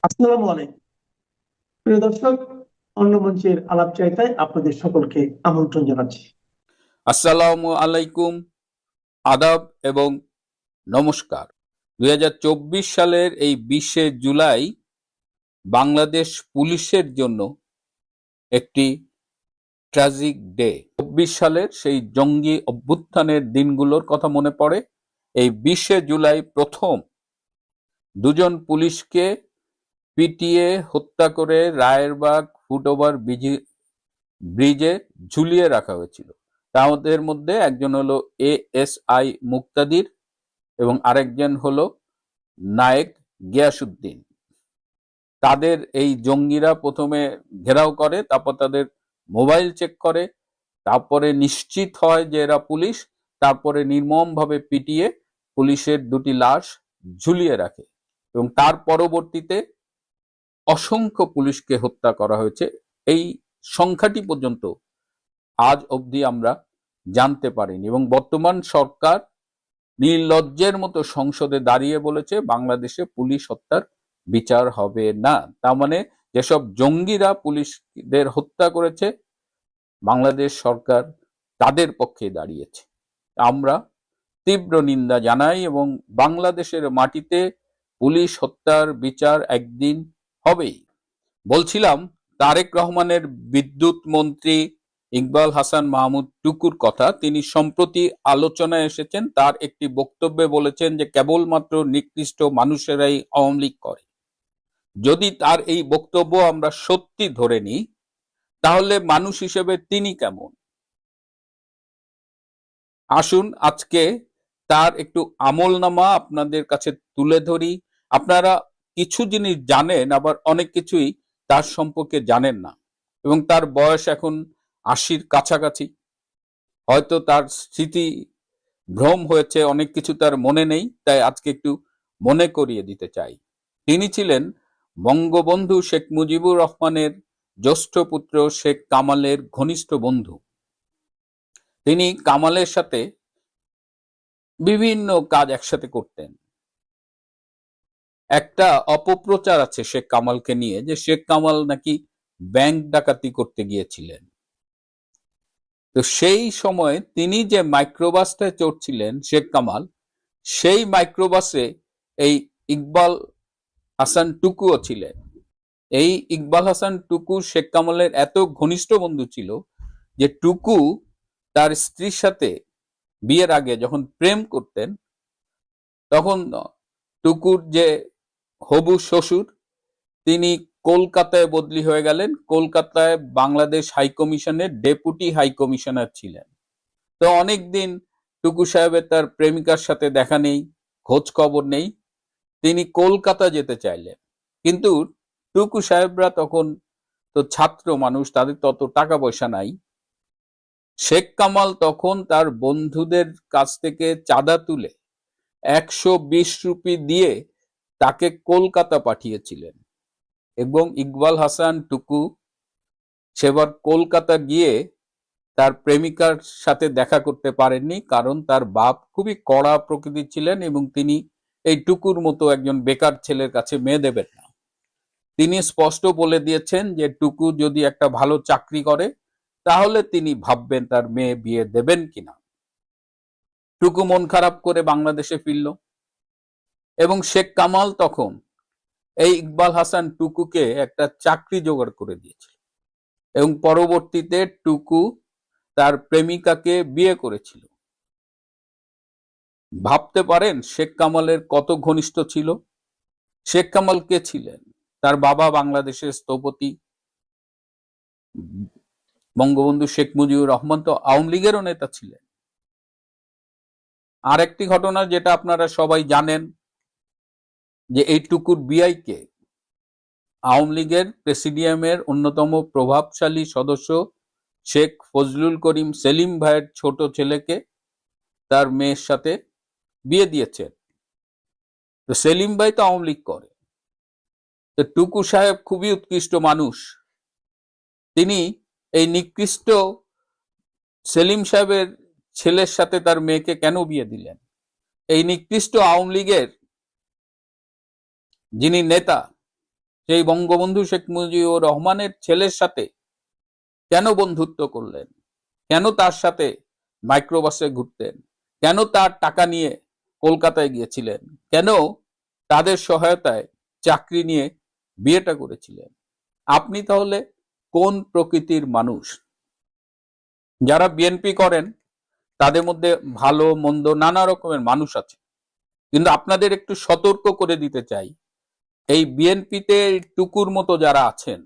আসসালামু আলাইকুম প্রিয় দর্শক। অন্য মঞ্চের আলাপচারিতায় আপনাদের সকলকে আমন্ত্রণ জানাচ্ছি। আসসালামু আলাইকুম, আদাব এবং নমস্কার। 2024 সালের এই 20শে জুলাই বাংলাদেশ পুলিশের জন্য একটি ট্র্যাজিক ডে। 24 সালের সেই জঙ্গি অভ্যুত্থানের দিনগুলোর কথা মনে পড়ে। এই 20শে জুলাই প্রথম দুজন পুলিশকে পিটিয়ে হত্যা করে রায়েরবাগ ফুটওভার ব্রিজে ঝুলিয়ে রাখা হয়েছিল। তাদের মধ্যে একজন হলো এএসআই মুক্তাদির এবং আরেকজন হলো নায়েক গিয়াসউদ্দিন। তাদের এই জঙ্গিরা প্রথমে ঘেরাও করে, তারপর তাদের মোবাইল চেক করে, তারপরে নিশ্চিত হয় যে এরা পুলিশ, তারপরে নির্মমভাবে পিটিয়ে পুলিশের দুটি লাশ ঝুলিয়ে রাখে এবং তার পরবর্তীতে অসংখ্য পুলিশকে হত্যা করা হয়েছে। এই সংখ্যাটি পর্যন্ত আজ অবধি আমরা জানতে পারিনি এবং বর্তমান সরকার নির্লজ্জের মতো সংসদে দাঁড়িয়ে বলেছে বাংলাদেশে পুলিশ হত্যার বিচার হবে না। তার মানে যেসব জঙ্গিরা পুলিশদের হত্যা করেছে বাংলাদেশ সরকার তাদের পক্ষে দাঁড়িয়েছে। আমরা তীব্র নিন্দা জানাই এবং বাংলাদেশের মাটিতে পুলিশ হত্যার বিচার একদিন হবেই। বলছিলাম তারেক রহমানের বিদ্যুৎ মন্ত্রী ইকবাল হাসান মাহমুদ টুকুর কথা। তিনি সম্প্রতি আলোচনায় এসেছেন, তার একটি বক্তব্যে বলেছেন যে কেবলমাত্র নিকৃষ্ট মানুষেরাই আওয়ামী লীগ করে। যদি তার এই বক্তব্য আমরা সত্যি ধরে নিই তাহলে মানুষ হিসেবে তিনি কেমন? আসুন আজকে তার একটু আমলনামা আপনাদের কাছে তুলে ধরি। আপনারা কিছু জিনিস জানেন, আবার অনেক কিছুই তার সম্পর্কে জানেন না এবং তার বয়স এখন 80-র কাছাকাছি। হয়তো তার স্মৃতি ভ্রম হয়েছে, অনেক কিছু তার মনে নেই, তাই আজকে একটু মনে করিয়ে দিতে চাই। তিনি ছিলেন বঙ্গবন্ধু শেখ মুজিবুর রহমানের জ্যেষ্ঠ পুত্র শেখ কামালের ঘনিষ্ঠ বন্ধু। তিনি কামালের সাথে বিভিন্ন কাজ একসাথে করতেন। একটা অপপ্রচার আছে শেখ কামালকে নিয়ে যে শেখ কামাল নাকি ব্যাংক ডাকাতি করতে গিয়েছিলেন। তো সেই সময় তিনি যে মাইক্রোবাসটায় চড়ছিলেন শেখ কামাল, সেই মাইক্রোবাসে এই ইকবাল হাসান টুকুও ছিলেন। এই ইকবাল হাসান টুকু শেখ কামালের এত ঘনিষ্ঠ বন্ধু ছিল যে টুকু তার স্ত্রীর সাথে বিয়ের আগে যখন প্রেম করতেন তখন টুকুর যে হবু শ্বশুর তিনি কলকাতায় বদলি হয়ে গেলেন। কলকাতায় বাংলাদেশ হাই কমিশনের ডেপুটি হাই কমিশনার ছিলেন। তো অনেকদিন টুকু সাহেবের তার প্রেমিকার সাথে দেখা নেই, খোঁজ খবর নেই। তিনি কলকাতা যেতে চাইলেন, কিন্তু টুকু সাহেবরা তখন তো ছাত্র মানুষ, তাদের তত টাকা পয়সা নাই। শেখ কামাল তখন তার বন্ধুদের কাছ থেকে চাঁদা তুলে 120 রুপি দিয়ে তাকে কলকাতা পাঠিয়েছিলেন এবং ইকবাল হাসান টুকু সেবার কলকাতা গিয়ে তার প্রেমিকার সাথে দেখা করতে পারেননি, কারণ তার বাপ খুবই কড়া প্রকৃতির ছিলেন এবং তিনি এই টুকুর মতো একজন বেকার ছেলের কাছে মেয়ে দেবেন না। তিনি স্পষ্ট বলে দিয়েছেন যে টুকু যদি একটা ভালো চাকরি করে তাহলে তিনি ভাববেন তার মেয়ে বিয়ে দেবেন কিনা। টুকু মন খারাপ করে বাংলাদেশে ফিরল এবং শেখ কামাল তখন এই ইকবাল হাসান টুকুকে একটা চাকরি জোগাড় করে দিয়েছিল এবং পরবর্তীতে টুকু তার প্রেমিকাকে বিয়ে করেছিল। ভাবতে পারেন শেখ কামালের কত ঘনিষ্ঠ ছিল। শেখ কামাল কে ছিলেন? তার বাবা বাংলাদেশের স্থপতি বঙ্গবন্ধু শেখ মুজিবুর রহমান, তো আওয়ামী লীগেরও নেতা ছিলেন। আর একটি ঘটনা যেটা আপনারা সবাই জানেন যে এই টুকুর বিআইকে আওয়ামী লীগের প্রেসিডিয়ামের অন্যতম প্রভাবশালী সদস্য শেখ ফজলুল করিম সেলিম ভাইয়ের ছোট ছেলেকে তার মেয়ের সাথে বিয়ে দিয়েছেন। তো সেলিম ভাই তো আওয়ামী লীগ করে। তো টুকু সাহেব খুবই উৎকৃষ্ট মানুষ, তিনি এই নিকৃষ্ট সেলিম সাহেবের ছেলের সাথে তার মেয়েকে কেন বিয়ে দিলেন? এই নিকৃষ্ট আওয়ামী লীগের যিনি নেতা সেই বঙ্গবন্ধু শেখ মুজিবুর রহমানের ছেলের সাথে কেন বন্ধুত্ব করলেন? কেন তার সাথে মাইক্রোবাসে ঘুরতেন? কেন তার টাকা নিয়ে কলকাতায় গিয়েছিলেন? কেন তাদের সহায়তায় চাকরি নিয়ে বিয়েটা করেছিলেন? আপনি তাহলে কোন প্রকৃতির মানুষ? যারা বিএনপি করেন তাদের মধ্যে ভালো মন্দ নানা রকমের মানুষ আছে, কিন্তু আপনাদের একটু সতর্ক করে দিতে চাই, এই বিএনপিতে টুকুর মতো যারা আছেন,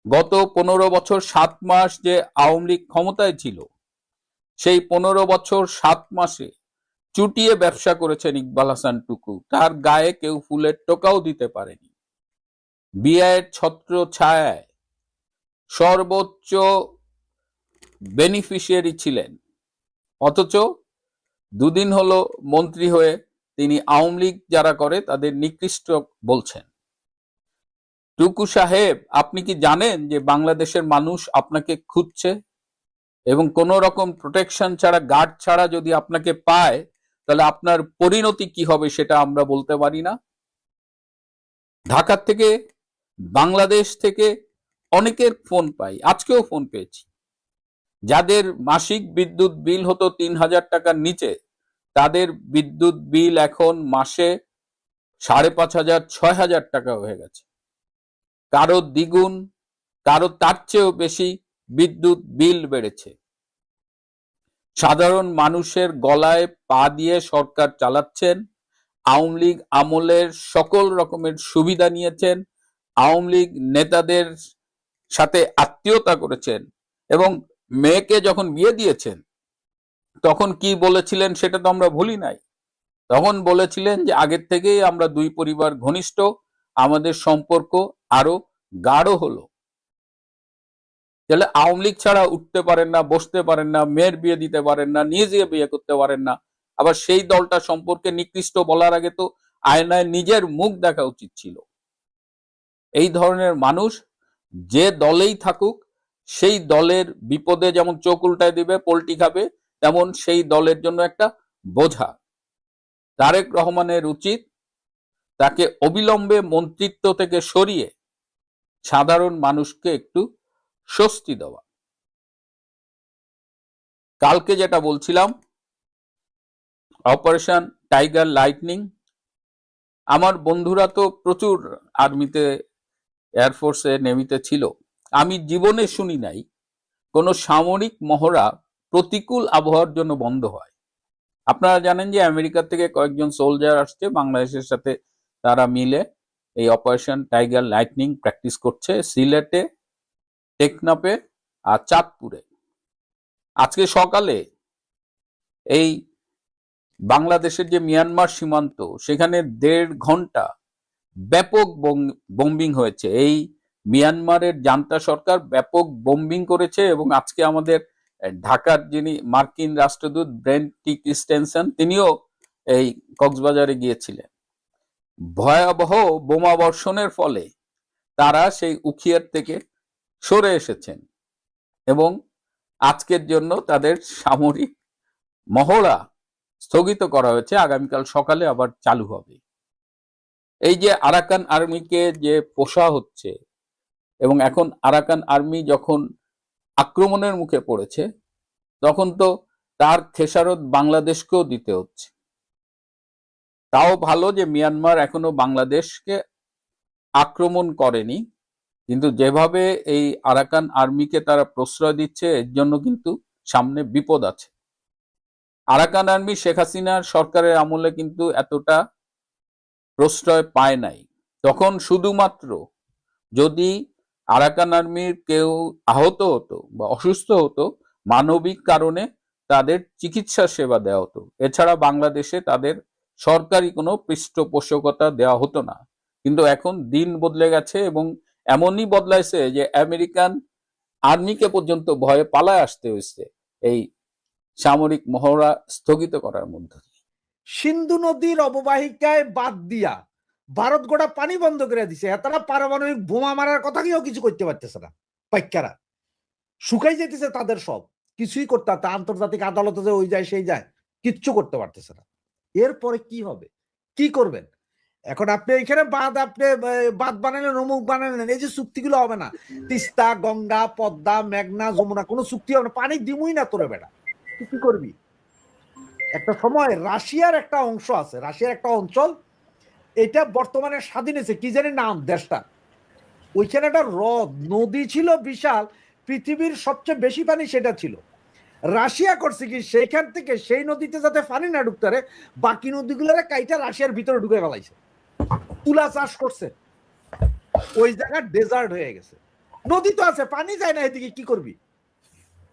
গত 15 বছর 7 মাস যে আওয়ামী লীগ ক্ষমতায় ছিল, সেই 15 বছর 7 মাসে চুটিয়ে ব্যবসা করেছেন ইকবাল হাসান টুকু। তার গায়ে কেউ ফুলের টোকাও দিতে পারেনি। বিআইয়ের ছত্র ছায়ায় সর্বোচ্চ বেনিফিশিয়ারি ছিলেন, অথচ দুদিন হলো মন্ত্রী হয়ে তিনি আওয়ামী লীগ যারা করে তাদের নিকৃষ্ট বলছেন। টুকু সাহেব, আপনি কি জানেন যে বাংলাদেশের মানুষ আপনাকে খুঁজছে এবং কোন রকম প্রোটেকশন ছাড়া, গার্ড ছাড়া যদি আপনাকে পায় তাহলে আপনার পরিণতি কি হবে সেটা আমরা বলতে পারি না। ঢাকা থেকে, বাংলাদেশ থেকে অনেকের ফোন পাই, আজকেও ফোন পেয়েছি, যাদের মাসিক বিদ্যুৎ বিল হতো 3000 টাকার নিচে, তাদের বিদ্যুৎ বিল এখন মাসে 5500 6000 টাকা হয়ে গেছে। কারো দ্বিগুণ, কারো তার চেয়েও বেশি বিদ্যুৎ বিল বেড়েছে। সাধারণ মানুষের গলায় পা দিয়ে সরকার চালাচ্ছেন। আওয়ামী লীগ আমলের সকল রকমের সুবিধা নিয়েছেন, আওয়ামী লীগ নেতাদের সাথে আত্মীয়তা করেছেন, এবং মেয়েকে যখন বিয়ে দিয়েছেন তখন কি বলেছিলেন সেটা তো আমরা ভুলি নাই। তখন বলেছিলেন যে আগের থেকেই আমরা দুই পরিবার ঘনিষ্ঠ, আমাদের সম্পর্ক আরো গাঢ় হলো। তাহলে আওয়ামী লীগ ছাড়া উঠতে পারেন না, বসতে পারেন না, মেয়ের বিয়ে দিতে পারেন না, নিজে বিয়ে করতে পারেন না, আবার সেই দলটা সম্পর্কে নিকৃষ্ট বলার আগে তো আয়নায় নিজের মুখ দেখা উচিত ছিল। এই ধরনের মানুষ যে দলেই থাকুক, সেই দলের বিপদে যেমন চোখ উল্টায় দিবে, পল্টি খাবে, তেমন সেই দলের জন্য একটা বোঝা। তারেক রহমানের উচিত তাকে অবিলম্বে মন্ত্রিত্ব থেকে সরিয়ে সাধারণ মানুষকে একটু স্বস্তি দেওয়া। কালকে যেটা বলছিলাম, অপারেশন টাইগার লাইটনিং, আমার বন্ধুরা তো প্রচুর আর্মিতে, এয়ারফোর্সে, নেভিতে ছিল। আমি জীবনে শুনি নাই কোন সামরিক মহড়া প্রতিকূল আবহাওয়ার জন্য বন্ধ হয়। আপনারা জানেন যে আমেরিকা থেকে কয়েকজন সোলজার আসছে বাংলাদেশের সাথে, তারা মিলে এই অপারেশন টাইগার লাইটনিং প্র্যাকটিস করছে সিলেটে, টেকনাফে আর চাঁদপুরে। আজকে সকালে এই বাংলাদেশের যে মিয়ানমার সীমান্ত, সেখানে 1.5 ঘন্টা ব্যাপক বোম্বিং হয়েছে। এই মিয়ানমারের জান্তা সরকার ব্যাপক বোম্বিং করেছে, এবং আজকে আমাদের ঢাকার যিনি মার্কিন রাষ্ট্রদূত ব্রেন্ট টি ক্রিস্টেনসন, তিনিও এই কক্সবাজারে গিয়েছিলেন। ভয়াবহ বোমা বর্ষণের ফলে তারা সেই উখিয়ার থেকে সরে এসেছেন, এবং আজকের জন্য তাদের সামরিক মহড়া স্থগিত করা হয়েছে, আগামীকাল সকালে আবার চালু হবে। এই যে আরাকান আর্মিকে যে পোষা হচ্ছে, এবং এখন আরাকান আর্মি যখন আক্রমণের মুখে পড়েছে, তখন তো তার খেসারত বাংলাদেশকেও দিতে হচ্ছে। তাও ভালো যে মিয়ানমার এখনো বাংলাদেশকে আক্রমণ করেনি, কিন্তু যেভাবে এই আরাকান আর্মিকে তারা প্রশ্রয় দিচ্ছে, এর জন্য কিন্তু সামনে বিপদ আছে। আরাকান আর্মি শেখ হাসিনার সরকারের আমলে কিন্তু এতটা প্রশ্রয় পায় নাই। তখন শুধুমাত্র যদি আরাকান আর্মির কেউ আহত হতো বা অসুস্থ হতো, মানবিক কারণে তাদের চিকিৎসা সেবা দেওয়া হতো, এছাড়া বাংলাদেশে তাদের সরকারি কোনো পৃষ্ঠপোষকতা দেওয়া হতো না। কিন্তু এখন দিন বদলে গেছে, এবং এমনই বদলাইছে যে আমেরিকান আর্মিকে পর্যন্ত ভয়ে পালায় আসতে হয়েছে এই সামরিক মহড়া স্থগিত করার মধ্য দিয়ে। সিন্ধু নদীর অববাহিকায় বাদ দিয়া ভারত গোটা পানি বন্ধ করে দিছে, তারা পারমাণবিক বোমা মারার কথা কেউ কিছু করতে পারতেছে না। পাইকারা শুকাই যেতেছে, তাদের সব কিছুই করতে পারতে, আন্তর্জাতিক আদালতে যে ওই যায় সেই যায়, কিচ্ছু করতে পারতেছে না। এরপরে কি হবে, কি করবেন? এখন আপনি এখানে বাঁধ বানালেন, অমুক বানালেন, এই যে চুক্তিগুলো হবে না। তিস্তা, গঙ্গা, পদ্মা, মেঘনা, যমুনা কোনো চুক্তি হবে না, পানি দিমুই না তোরে বেটা, তুই কি করবি? একটা সময় রাশিয়ার একটা অংশ আছে, রাশিয়ার একটা অঞ্চল, এটা বর্তমানে স্বাধীন হয়েছে, কি জানি নাম দেশটা, ওইখানে একটা হ্রদ নদী ছিল বিশাল, পৃথিবীর সবচেয়ে বেশি পানি সেটা ছিল। রাশিয়া করছে কি, সেইখান থেকে সেই নদীতে যাতে পানি না ঢুকতে পারে, বাকি নদীগুলোরে কাইটা রাশিয়ার ভিতরে ঢুকে ফেলাইছে, তুলা চাষ করছে, ওই জায়গা ডেজার্ট হয়ে গেছে। নদী তো আছে, পানি যায় না, এদিকে কি করবি?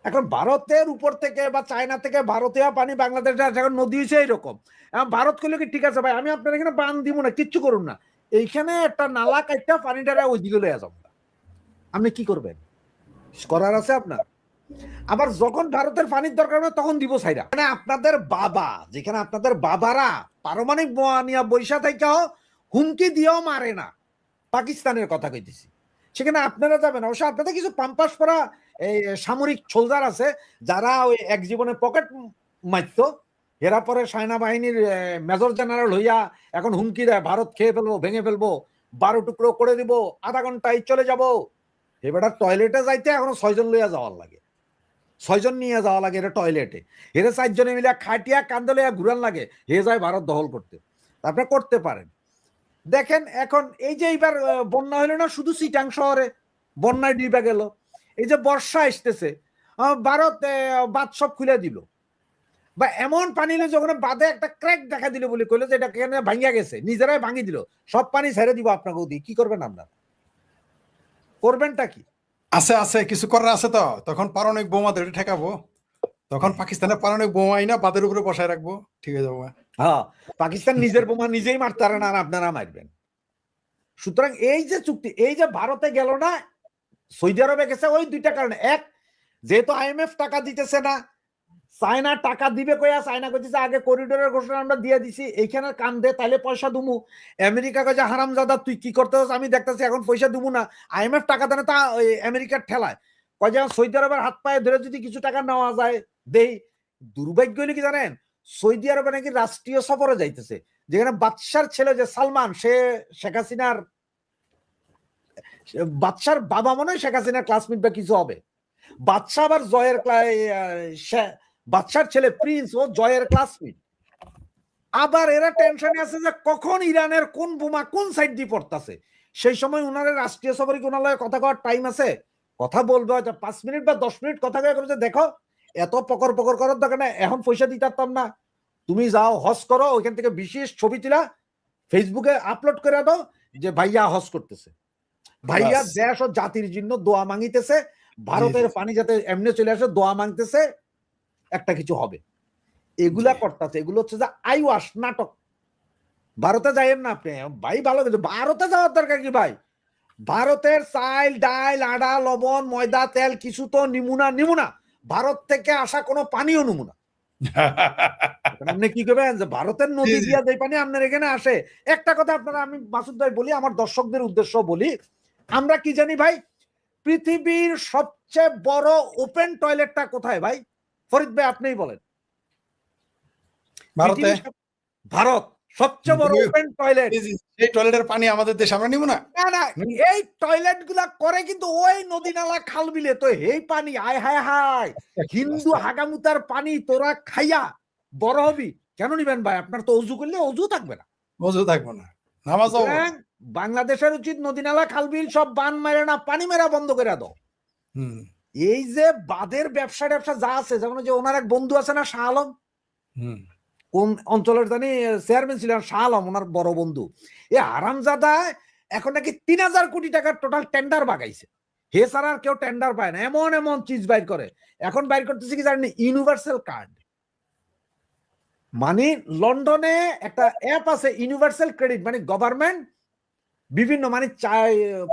এখন ভারতের উপর থেকে বা চায়না থেকে ভারতীয় পানি বাংলাদেশে এখন নদী হয়েছে এইরকম। এখন ভারত করলে কি ঠিক আছে ভাই, আমি আপনার এখানে বান দিব না, কিচ্ছু করুন না, এইখানে একটা নালা কাটটা পানিটা ওই দিকে লয়ে যাবো, আপনি কি করবেন? করার আছে আপনার? আবার যখন ভারতের পানির দরকার হবে তখন দিব সাইরা। মানে আপনাদের বাবা, যেখানে আপনাদের বাবারা পারমাণবিক বোমা নিয়ে বৈশা থেকেও হুমকি দিয়েও মারে না, পাকিস্তানের কথা কইতেছি, সেখানে আপনারা যাবেন। অবশ্য আপনাদের কিছু পাম্পাস পরা এই সামরিক সোলজার আছে যারা ওই এক জীবনে পকেট মারতো, এরা পরে সেনাবাহিনীর মেজর জেনারেল হইয়া এখন হুমকি দেয়, ভারত খেয়ে ফেলবো, ভেঙে ফেলবো, 12 টুকরো করে দিব, আধা ঘন্টায় চলে যাব। এবার টয়লেটে যাইতে এখনো 6 জন লইয়া যাওয়ার লাগে, 6 জন নিয়ে যাওয়া লাগে এটা টয়লেটে, এরা 4 জনে মিলে খাটিয়া কান্দে লইয়া ঘুরান লাগে, হে যায় ভারত দখল করতে। আপনারা করতে পারেন। দেখেন এখন এই যে এইবার বন্যা হলো না, শুধু চিটাং শহরে বন্যায় ডুবে গেল। এই যে বর্ষা আসতেছে, ভারত বাঁধ সব খুলে দিল, বা এমন পানি হলো যখন বাঁধে একটা ক্র্যাক দেখা দিল বলে কইলো যে এটা কেন ভাঙিয়া গেছে, নিজেরাই ভাঙি দিল, সব পানি ছেড়ে দিব আপনাকে ওদিকে, কি করবেন আপনারা? করবেনটা কি? আছে আছে কিছু করার আছে, তো তখন পারমাণবিক বোমা ধরে ঠেকাবো, তখন পাকিস্তানের পারমাণবিক বোমা না বাঁধের উপরে বসায় রাখবো, ঠিক হয়ে যাবো। হ্যাঁ, পাকিস্তান নিজের বোমা নিজেই মারতে পারে না, আর আপনারা মারবেন। সুতরাং এই যে চুক্তি, এই যে ভারতে গেল না, সৌদি আরবে গেছে, ওই দুইটা কারণে। এক, যেহেতু IMF টাকা দিতেছে না, চায়না টাকা দিবে কইয়া, চায়না কইতেছে আগে করিডোরের ঘোষণা আমরা দিয়ে দিছি, এইখানে কাম দে তাইলে পয়সা দুমু। আমেরিকা কইছে হারামজাদা তুই কি করতেছ, আমি দেখতেছি এখন পয়সা দুমু না, IMF টাকা দেয় না, তা আমেরিকার ঠেলায় কয় যে সৌদি আরবের হাত পায়ে ধরে যদি কিছু টাকা নেওয়া যায় দেই। দুর্ভাগ্য হইলে কি জানেন, সৌদি আরবে নাকি রাষ্ট্রীয় সফরে যাইতেছে, যেখানে বাদশার ছেলে যে সালমান, সে শেখ হাসিনার বাদশার বাবা মনে হয় শেখ হাসিনার ক্লাসমেট বা কিছু হবে। বাদশাহ আবার জয়ের বাদশার ছেলে প্রিন্স, ও জয়ের ক্লাসমেট। আবার এরা টেনশনে আছে যে কখন ইরানের কোন বোমা কোন সাইড দিয়ে পড়তেছে, সেই সময় উনারে রাষ্ট্রীয় সফরে ওনার কথা কওয়ার টাইম আছে? কথা বলবে হয়তো 5 মিনিট বা 10 মিনিট কথা কয়ে যে দেখো এত পকর পকর করার দরকার না, এখন পয়সা দিতে পারতাম না, তুমি যাও হজ করো, ওইখান থেকে বিশেষ ছবি তুলা ফেসবুকে আপলোড করে দাও যে ভাইয়া হজ করতেছে, ভাইয়া দেশ ও জাতির জন্য দোয়া মাঙ্গিতেছে, ভারতের পানি যাতে এমনি চলে আসে দোয়া মাংতেছে, একটা কিছু হবে। এগুলা করতেছে, এগুলো হচ্ছে যে আই ওয়াশ নাটক। ভারতে যাইয়েন না আপনি ভাই, ভালো কিছু ভারতে যাওয়ার দরকার কি ভাই? ভারতের চাল ডাল আডা লবণ ময়দা তেল কিছু তো নিমুনা, ভারত থেকে আসা কোনো পানিও নিমুনা। আপনি কি করবেন যে ভারতের নদী দিয়া যে পানি আপনার এখানে আসে? একটা কথা আপনারা, আমি মাসুদ ভাই বলি, আমার দর্শকদের উদ্দেশ্য বলি, আমরা কি জানি ভাই, পৃথিবীর সবচেয়ে বড় ওপেন টয়লেটটা কোথায় ভাই? ফরিদ ভাই আপনিই বলেন। ভারতে, ভারত সবচেয়ে বড় ওপেন টয়লেট। এই টয়লেটের পানি আমাদের দেশে আমরা নিব না? না, এই টয়লেট গুলা করে কিন্তু ওই নদী নালা খাল বিলে, তো এই পানি আয় হায় হায়, হিন্দু হাগামুতার পানি তোরা খাইয়া বড় হবি, কেন নিবেন ভাই? আপনার তো অজু করলে অজু থাকবে না, অজু থাকবো না, নামাজও। বাংলাদেশের উচিত নদী নালা খালবিল সব বান মেরে না, পানি মেরা বন্ধ করে দাও। এই যে বাঁধের ব্যবসা যা আছে, যেমন যে ওনার এক বন্ধু আছে না শাহ আলম, কোন অঞ্চলের জানি চেয়ারম্যান ছিলেন, শাহ আলম ওনার বড় বন্ধু, এ হারামজাদা এখন নাকি 3000 কোটি টাকার টোটাল টেন্ডার বাগাইছে, হে ছাড়া আর কেউ টেন্ডার পায় না, এমন এমন চিজ বাইর করে। এখন বাইর করতেছে কি জানেন, ইউনিভার্সাল কার্ড। মানে লন্ডনে একটা অ্যাপ আছে ইউনিভার্সাল ক্রেডিট, মানে গভর্নমেন্ট বিভিন্ন মানে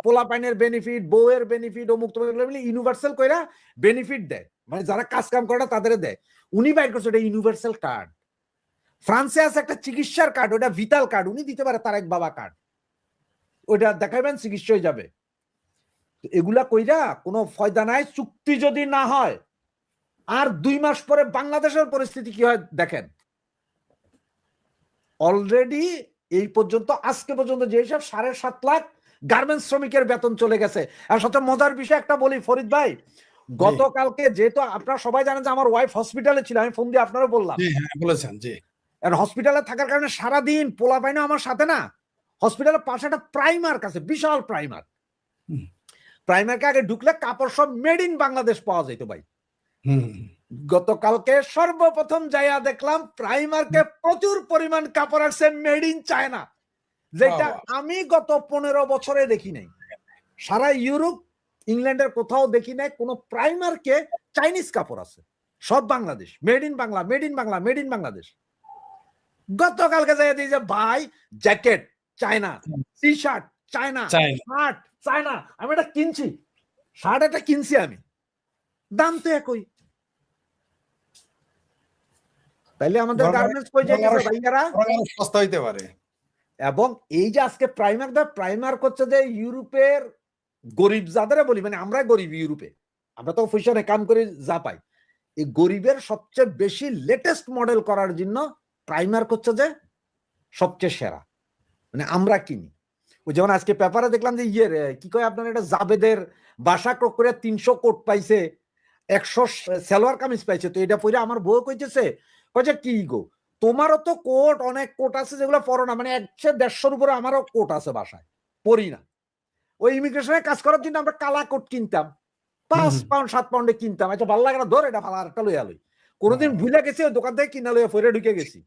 পোলা পাইনের বেনিফিট, বউয়ের বেনিফিট, অমুক ইউনিভার্সাল কইরা বেনিফিট দেয়, মানে যারা কাজ কাম করে তাদের দেয়। উনি বাইর করছে ওটা ইউনিভার্সাল কার্ড। ফ্রান্সে আছে একটা চিকিৎসার কার্ড, ওটা ভিটাল কার্ড, উনি দিতে পারে তার এক বাবা কার্ড, ওইটা দেখাইবেন চিকিৎসা হয়ে যাবে। এগুলা কইরা কোনো ফয়দা নাই। চুক্তি যদি না হয়, আর 2 মাস পরে বাংলাদেশের পরিস্থিতি কি হয় দেখেন। অলরেডি এই পর্যন্ত আজকে পর্যন্ত যেসব 7.5 লাখ গার্মেন্টস শ্রমিকের বেতন চলে গেছে। আর সবচেয়ে মজার বিষয় একটা বলি ফরিদ ভাই, গতকালকে যেহেতু আপনারা সবাই জানেন যে আমার ওয়াইফ হসপিটালে ছিল, আমি ফোন দিয়ে আপনারও বললাম, জি হ্যাঁ বলেছেন, জি হসপিটালে থাকার কারণে সারাদিন পোলা পাইনা আমার সাথে না, হসপিটালের পাশে একটা প্রাইমার্ক আছে, বিশাল প্রাইমার্ক। হুম। প্রাইমার্কে আগে ঢুকলে কাপড় সব মেড ইন বাংলাদেশ পাওয়া যেত ভাই। হুম গতকালকে সর্বপ্রথম যাইয়া দেখলাম প্রাইমার্কে প্রচুর পরিমাণ কাপড় আসছে মেড ইন চায়না, যেটা বাবা। আমি গত 15 বছরে দেখি নাই। সারা ইউরোপ ইংল্যান্ডের কোথাও দেখি নাই কোনো প্রাইমার্কে চাইনিজ কাপড় আছে, সব Bangladesh, made in Bangla, made in Bangla, made in Bangladesh. গতকালকে যাইয়া দিই যে ভাই jacket China, T shirt China, China. Shirt China. আমি এটা কিনছি, শার্ট এটা কিনছি আমি, দাম তো একই। তাইলে আমাদের গার্মেন্টস কই যাইতেছে ভাইয়ারা? সস্তা হইতে পারে। এবং এই যে আজকে প্রাইমার্ক হচ্ছে যে ইউরোপের গরিব যাদের বলি, মানে আমরা গরিব ইউরোপে, আমরা তো পয়সা কাম করে যা পাই, এই গরিবের সবচেয়ে বেশি লেটেস্ট মডেল করার জন্য প্রাইমার্ক হচ্ছে যে সবচেয়ে সেরা, মানে আমরা কিনি। ওই যেমন আজকে পেপারে দেখলাম যে কি কয় আপনার এটা জাবেদের বাসা করে 300 কোট পাইছে, 100 সালোয়ার কামিজ পাইছে। তো এটা পরে আমার বউ কইতেছে, কইছে কি গো তোমারও তো কোট, অনেক কোট আছে যেগুলো পরো না, মানে 100-150 উপরে আমারও কোট আছে বাসায়, পরি না। ওই ইমিগ্রেশনে কাজ করার জন্য আমরা কালা কোট কিনতাম, 5 পাউন্ড 7 পাউন্ডে কিনতাম। আচ্ছা ভালো লাগে না, ধর এটা ভালো, আরেকটা লইয়া লই। কোনোদিন ভুলে গেছি ওই দোকান থেকে কিনা লইয়া ফিরে ঢুকে গেছি।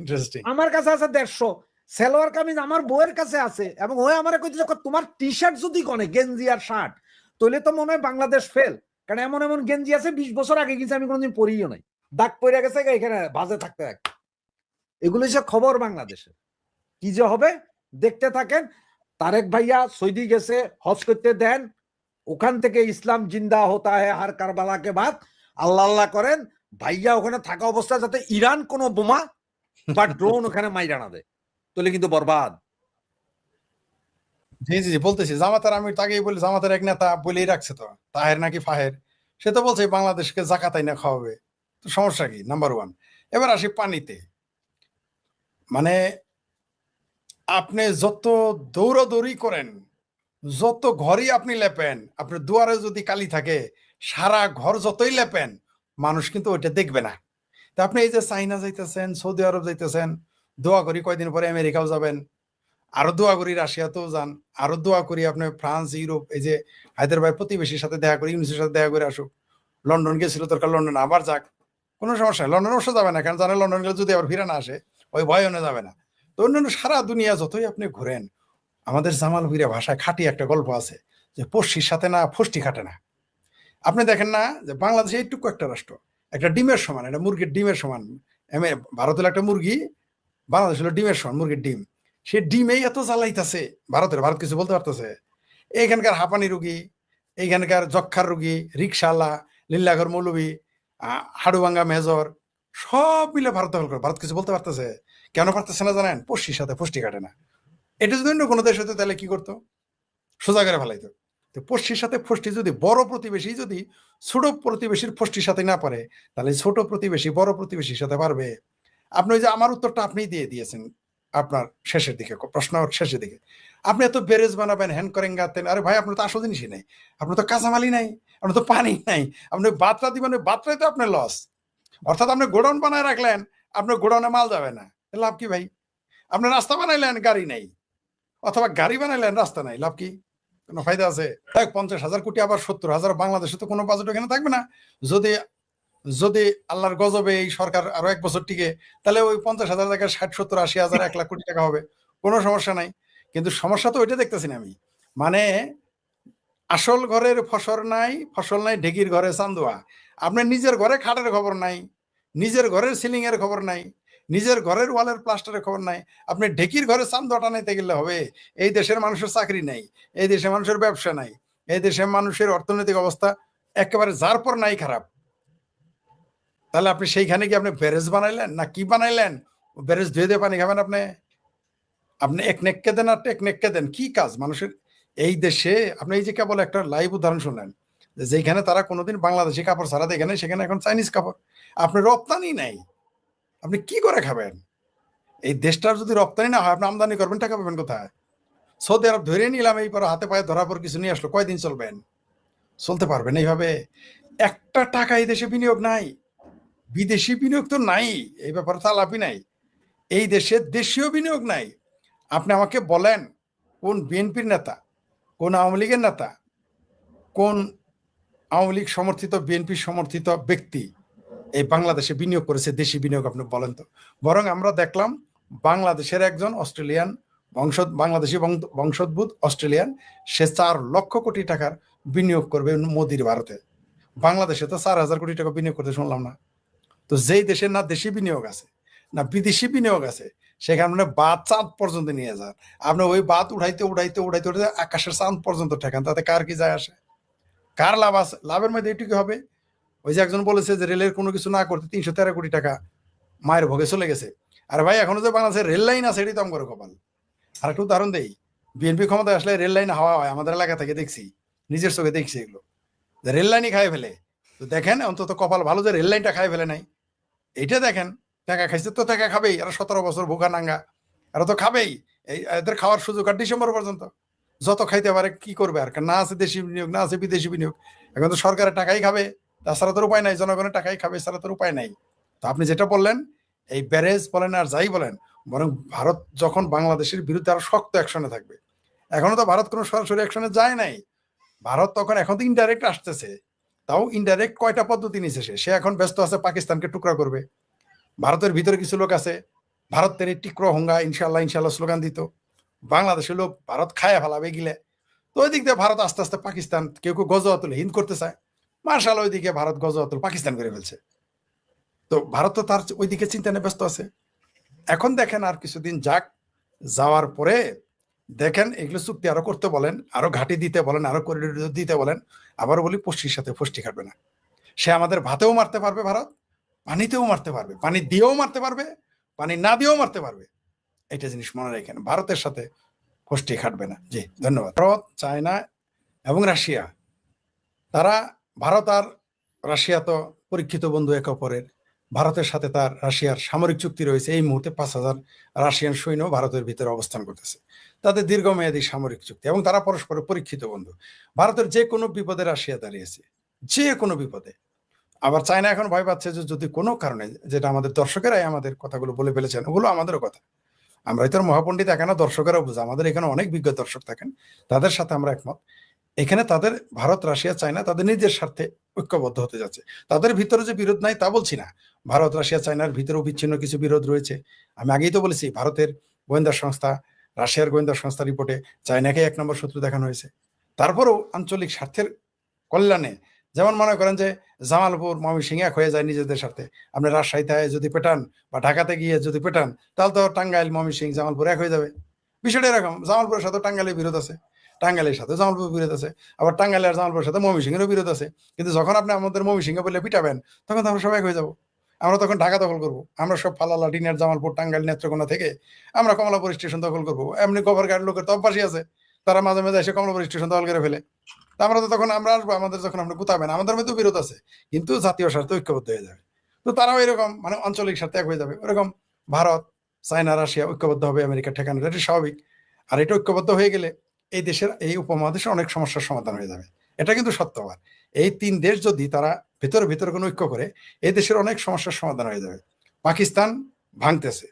ইন্টারেস্টিং। আমার কাছে আছে 150 সালোয়ার কামিজ, আমার বউয়ের কাছে আছে। এবং ওই আমার কইতেছে তোমার টি শার্ট যদি কনে গেঞ্জি আর শার্ট, তাহলে তো মনে হয় বাংলাদেশ ফেল, কারণ এমন এমন গেঞ্জি আছে 20 বছর আগে গেছে, আমি কোনোদিন পরিও নাই, দাগ পড়ে গেছে এখানে বাজে থাকতে থাকতে। এগুলো হচ্ছে খবর বাংলাদেশে। কি যে হবে দেখতে থাকেন। তারেক ভাইয়া সৌদি গেছে হজ করতে, দেন ওখান থেকে ইসলাম জিন্দা হতা হয় হার কারবালাকে বাদ, আল্লাহ আল্লাহ করেন ভাইয়া ওখানে থাকা অবস্থায় যাতে ইরান কোনো বোমা বা ড্রোন ওখানে মাইরা না দেয়, তাহলে কিন্তু বরবাদ। জি জি জি বলতেছি, জামাতের আমি তাকেই বলি, জামাতের এক নেতা বলেই রাখছে তো, তাহের নাকি ফাহের, সে তো বলছে বাংলাদেশকে জাকাতাই না খাওয়াবে, তো সমস্যা কি? নাম্বার 1। এবার আসি পানিতে। মানে আপনি যত দৌড়াদৌড়ি করেন, যত ঘরই আপনি লেপেন, আপনার দুয়ারে যদি কালি থাকে, সারা ঘর যতই লেপেন, মানুষ কিন্তু ওইটা দেখবে না। তা আপনি এই যে চাইনা যাইতেছেন, সৌদি আরব যাইতেছেন, দোয়া করি কয়দিন পরে আমেরিকাও যাবেন, আরো দোয়া করি রাশিয়াতেও যান, আরো দোয়া করি আপনি ফ্রান্স, ইউরোপ, এই যে হায়দ্রাবাদ প্রতিবেশীর সাথে দেখা করি, ইউনিসের সাথে দেখা করে আসুক। লন্ডন গেছিল দরকার লন্ডন আবার যাক, কোনো সমস্যা নেই। লন্ডন অবশ্য যাবে না, কারণ জানে লন্ডন গেলে যদি আবার ফিরে না আসে, ওই ভয় অনে যাবে না। তো অন্যান্য সারা দুনিয়া যতই আপনি ঘুরেন, আমাদের জামাল ভুইয়া ভাষায় খাঁটি একটা গল্প আছে যে পড়শির সাথে না ফষ্টি খাটে না। আপনি দেখেন না যে বাংলাদেশ এইটুকু একটা রাষ্ট্র, একটা ডিমের সমান, একটা মুরগির ডিমের সমান। ভারত হলো একটা মুরগি, বাংলাদেশ হলো ডিমের সমান, মুরগির ডিম। সে ডিমেই এত জ্বালাইতেছে ভারত কিছু বলতে পারতেছে? এইখানকার হাঁপানি রুগী, এইখানকার যক্ষার রুগী, রিক্সাওয়ালা, লিল্লাঘর মৌলবী, হাড়ুভাঙ্গা মেজর, সব মিলে ভারত দখল করে। ভারত কিছু বলতে পারতেছে? কেন পারতেছে না জানেন? পড়শির সাথে ফষ্টি কাটে না। এটা যদি অন্য কোনো দেশ হতো তাহলে কি করতো? সোজা করে ফেলাইতো। তো পড়শির সাথে ফষ্টি যদি বড় প্রতিবেশী যদি ছোট প্রতিবেশীর ফষ্টির সাথে না পারে, তাহলে ছোট প্রতিবেশী বড় প্রতিবেশীর সাথে পারবে। আপনি ওই যে আমার উত্তরটা আপনি দিয়ে দিয়েছেন আপনার শেষের দিকে, প্রশ্ন শেষের দিকে। আপনি এত বেরেজ বানাবেন, হ্যান করেন গাতেন, আরে ভাই আপনার তো আসল জিনিসই নেই, আপনার তো কাঁচামালি নাই, আপনার তো পানি নাই, আপনি বাতরা দিবেন, ওই বাতরাই তো আপনার লস। অর্থাৎ আপনি গোডাউন বানায় রাখলেন, আপনার গোডাউনে মাল যাবে না, লাভ কি ভাই? আপনি রাস্তা বানাইলেন, গাড়ি নাই, অথবা গাড়ি বানাইলেন, রাস্তা নাই, লাভ কি? কোনো ফায়দা আছে? 50,000 কোটি আবার 70,000, বাংলাদেশে তো কোনো বাজেট এখানে থাকবে না। যদি যদি আল্লাহর গজবে এই সরকার আরো 1 বছর টিকে, তাহলে ওই 50,000 জায়গায় 60, 70, 80,000, 1 লাখ কোটি টাকা হবে, কোনো সমস্যা নাই। কিন্তু সমস্যা তো ওইটা দেখতেছি না আমি। মানে আসল ঘরের ফসল নাই, ঢেকির ঘরে চান্দুয়া। আপনার নিজের ঘরে খাটের খবর নাই, নিজের ঘরের সিলিং এর খবর নাই, নিজের ঘরের ওয়ালের প্লাস্টারের খবর নাই, আপনি ঢেকির ঘরে চান্দুয়া টানাইতে গেলে হবে? এই দেশের মানুষের চাকরি নাই, এই দেশের মানুষের ব্যবসা নাই, এই দেশের মানুষের অর্থনৈতিক অবস্থা একেবারে যার পর নাই খারাপ। তাহলে আপনি সেইখানে কি আপনি ব্যারেজ বানাইলেন না কি বানাইলেন? ব্যারেজ ধুয়ে দিয়ে পানি খাবেন আপনি? আপনি এক নেককে দেন আর টেক নেককে দেন, কি কাজ মানুষের এই দেশে? আপনি এই যে কেবল একটা লাইভ উদাহরণ শুনলেন, যেখানে তারা কোনোদিন বাংলাদেশি কাপড় ছাড়া দেখে নাই, সেখানে এখন চাইনিজ কাপড়। আপনি রপ্তানি নাই, আপনি কি করে খাবেন? এই দেশটার যদি রপ্তানি না হয়, আপনি আমদানি করবেন, টাকা পাবেন কোথায়? সৌদি আরব ধরে নিলাম, এই পর হাতে পায়ে ধরার পর কিছু নিয়ে আসলো, কয়দিন চলবেন? চলতে পারবেন এইভাবে? একটা টাকা এই দেশে বিনিয়োগ নাই, বিদেশি বিনিয়োগ তো নাই, এই ব্যাপারে তো আলাপই নাই। এই দেশে দেশীয় বিনিয়োগ নাই। আপনি আমাকে বলেন কোন বিএনপির নেতা, কোন আওয়ামী লীগের নেতা, কোন আওয়ামী লীগ সমর্থিত বিএনপি সমর্থিত ব্যক্তি এই বাংলাদেশে বিনিয়োগ করেছে, দেশি বিনিয়োগ আপনি বলেন তো। বরং আমরা দেখলাম বাংলাদেশের একজন অস্ট্রেলিয়ান বাংলাদেশি বংশোদ্ভূত অস্ট্রেলিয়ান, সে 4 লক্ষ কোটি টাকার বিনিয়োগ করবে মোদির ভারতে। বাংলাদেশে তো 4,000 কোটি টাকা বিনিয়োগ করতে শুনলাম না। তো যেই দেশে না দেশি বিনিয়োগ আছে না বিদেশি বিনিয়োগ আছে, সেখানে মানে বাদ চাঁদ পর্যন্ত নিয়ে যান, আপনি ওই বাদ উঠাইতে উঠাইতে উঠাইতে উঠাইতে আকাশের চাঁদ পর্যন্ত ঠেকান, তাতে কার কি যায় আসে? কার লাভ আছে? লাভের মধ্যে এটুকু হবে, ওই যে একজন বলেছে যে রেলের কোনো কিছু না করতে 313 কোটি টাকা মায়ের ভোগে চলে গেছে। আর ভাই এখনো যে বাংলাদেশের রেল লাইন আছে, এটাই তো আমার কপাল। আর একটু উদাহরণ দেই, বিএনপি ক্ষমতায় আসলে রেল লাইন হাওয়া হয়, আমাদের এলাকা থেকে দেখছি, নিজের চোখে দেখছি এগুলো, রেল লাইনই খাই ফেলে। তো দেখেন অন্তত কপাল ভালো যে রেল লাইনটা খাই ফেলে নাই। এইটা দেখেন, টাকা খাইছে তো টাকা খাবেই, আর 17 বছর ভোগা নাঙ্গা, আর তো খাবেই। এই এদের খাওয়ার সুযোগ আর ডিসেম্বর পর্যন্ত, যত খাইতে পারে কি করবে আর? না আছে দেশি বিনিয়োগ, না আছে বিদেশি বিনিয়োগ, এখন তো সরকারের টাকাই খাবে, তাছাড়া তোর উপায় নাই, জনগণের টাকাই খাবে, ছাড়া তোর উপায় নাই। তো আপনি যেটা বললেন, এই ব্যারেজ বলেন আর যাই বলেন, বরং ভারত যখন বাংলাদেশের বিরুদ্ধে আরো শক্ত অ্যাকশনে থাকবে। এখনো তো ভারত কোনো সরাসরি অ্যাকশনে যায় নাই, ভারত তখন এখন তো ইনডাইরেক্ট আসতেছে। তাও ইনডাইরেক্ট কয়টা পদ্ধতি নিয়েছে, সে এখন ব্যস্ত আছে পাকিস্তানকে টুকরা করবে। ভারতের ভিতরে কিছু লোক আছে, ভারত তেরে টিকরো হোঙ্গা ইনশাল্লাহ ইনশাল্লাহ স্লোগান দিত, বাংলাদেশের লোক ভারত খায়া ফেলাবে গিলে। তো ওই দিক দিয়ে ভারত আস্তে আস্তে পাকিস্তান, কেউ কেউ গজওয়াতুল হিন্দ করতে চায়, মার্শাল ওইদিকে ভারত গজওয়াতুল পাকিস্তান করে ফেলছে। তো ভারত তো তার ওইদিকে চিন্তা নিয়ে ব্যস্ত আছে। এখন দেখেন আর কিছুদিন যাক, যাওয়ার পরে দেখেন এগুলো চুক্তি আরো করতে বলেন, আরো ঘাঁটি দিতে বলেন, আরো করিডোর দিতে বলেন। আবার বলি পশ্চির সাথে ফষ্টি খাটবে না। সে আমাদের ভাতেও মারতে পারবে ভারত, পানিতেও মারতে পারবে, পানি দিয়েও মারতে পারবে, পানি না দিয়েও মারতে পারবে। এটা জিনিস মনে রাখেন, ভারতের সাথে ফষ্টি খাটবে না। জি ধন্যবাদ। ভারত, চায়না এবং রাশিয়া, তারা, ভারত আর রাশিয়া তো পরীক্ষিত বন্ধু একে অপরের। ভারতের সাথে তার রাশিয়ার সামরিক চুক্তি রয়েছে, এই মুহূর্তে 5,000 রাশিয়ান সৈন্য ভারতের ভিতরে অবস্থান করতেছে, তাদের দীর্ঘমেয়াদী সামরিক চুক্তি, এবং তারা পরস্পরের পরীক্ষিত বন্ধু। ভারতের যে কোনো বিপদে রাশিয়া দাঁড়িয়েছে, যে কোনো বিপদে। আবার চায়না এখন ভয় পাচ্ছে যে যদি কোনো কারণে, যেটা আমাদের দর্শকেরাই আমাদের কথাগুলো বলে ফেলেছেন, ওগুলো আমাদেরও কথা, আমরা তো মহাপণ্ডিত এখানে, দর্শকেরাও বুঝে, আমাদের এখানে অনেক বিজ্ঞ দর্শক থাকেন, তাদের সাথে আমরা একমত। এখানে তাদের ভারত, রাশিয়া, চায়না তাদের নিজের স্বার্থে ঐক্যবদ্ধ হতে যাচ্ছে। তাদের ভিতরে যে বিরোধ নাই তা বলছি না, ভারত, রাশিয়া, চায়নার ভিতরেও বিচ্ছিন্ন কিছু বিরোধ রয়েছে। আমি আগেই তো বলেছি, ভারতের গোয়েন্দা সংস্থা, রাশিয়ার গোয়েন্দা সংস্থা রিপোর্টে চায়নাকে 1 নম্বর শত্রু দেখানো হয়েছে। তারপরেও আঞ্চলিক স্বার্থের কল্যাণে, যেমন মনে করেন যে জামালপুর, ময়মনসিংহ এক হয়ে যায় নিজেদের স্বার্থে, আপনি রাজশাহীতে যদি পেটান বা ঢাকাতে গিয়ে যদি পেটান, তাহলে তো টাঙ্গাইল, ময়মনসিংহ, জামালপুর এক হয়ে যাবে। বিষয়টা এরকম, জামালপুরের সাথে টাঙ্গাইলের বিরোধ আছে, টাঙ্গাইলের সাথে জামালপুর বিরোধ আছে, আবার টাঙ্গাইল আর জামালপুরের সাথে ময়মনসিংহেরও বিরোধ আছে। কিন্তু যখন আপনি আমাদের ময়মনসিংহ বলে পিটাবেন, তখন তো আমরা সবাই হয়ে যাবো, আমরা তখন ঢাকা দখল করবো, আমরা সব ফালালা ডিনার, জামালপুর, টাঙ্গাইল, নেত্রকোনা থেকে আমরা কমলাপুর স্টেশন দখল করবো। এমনি গোবরঘাট লোকের তো অভ্যাসই আছে, তারা মাঝে মাঝে এসে কমলাপুর স্টেশন দখল করে ফেলে। আমরা তো তখন আমরা আসবো, আমাদের যখন আমরা গুতাবেন, আমাদের মধ্যেও বিরোধ আছে, কিন্তু জাতীয় স্বার্থে ঐক্যবদ্ধ হয়ে যাবে। তো তারাও এরকম মানে আঞ্চলিক স্বার্থে এক হয়ে যাবে। ওরকম ভারত, চায়না, রাশিয়া ঐক্যবদ্ধ হবে আমেরিকা ঠেকানো, এটা স্বাভাবিক। আর এটা ঐক্যবদ্ধ হয়ে গেলে এই দেশের, এই উপমহাদেশের অনেক সমস্যার সমাধান হয়ে যাবে, এটা কিন্তু সত্যবার। এই 3 দেশ যদি তারা ভেতরে ভেতরে কোনো ঐক্য করে, এই দেশের অনেক সমস্যার সমাধান হয়ে যাবে। পাকিস্তান ভাঙতেছে,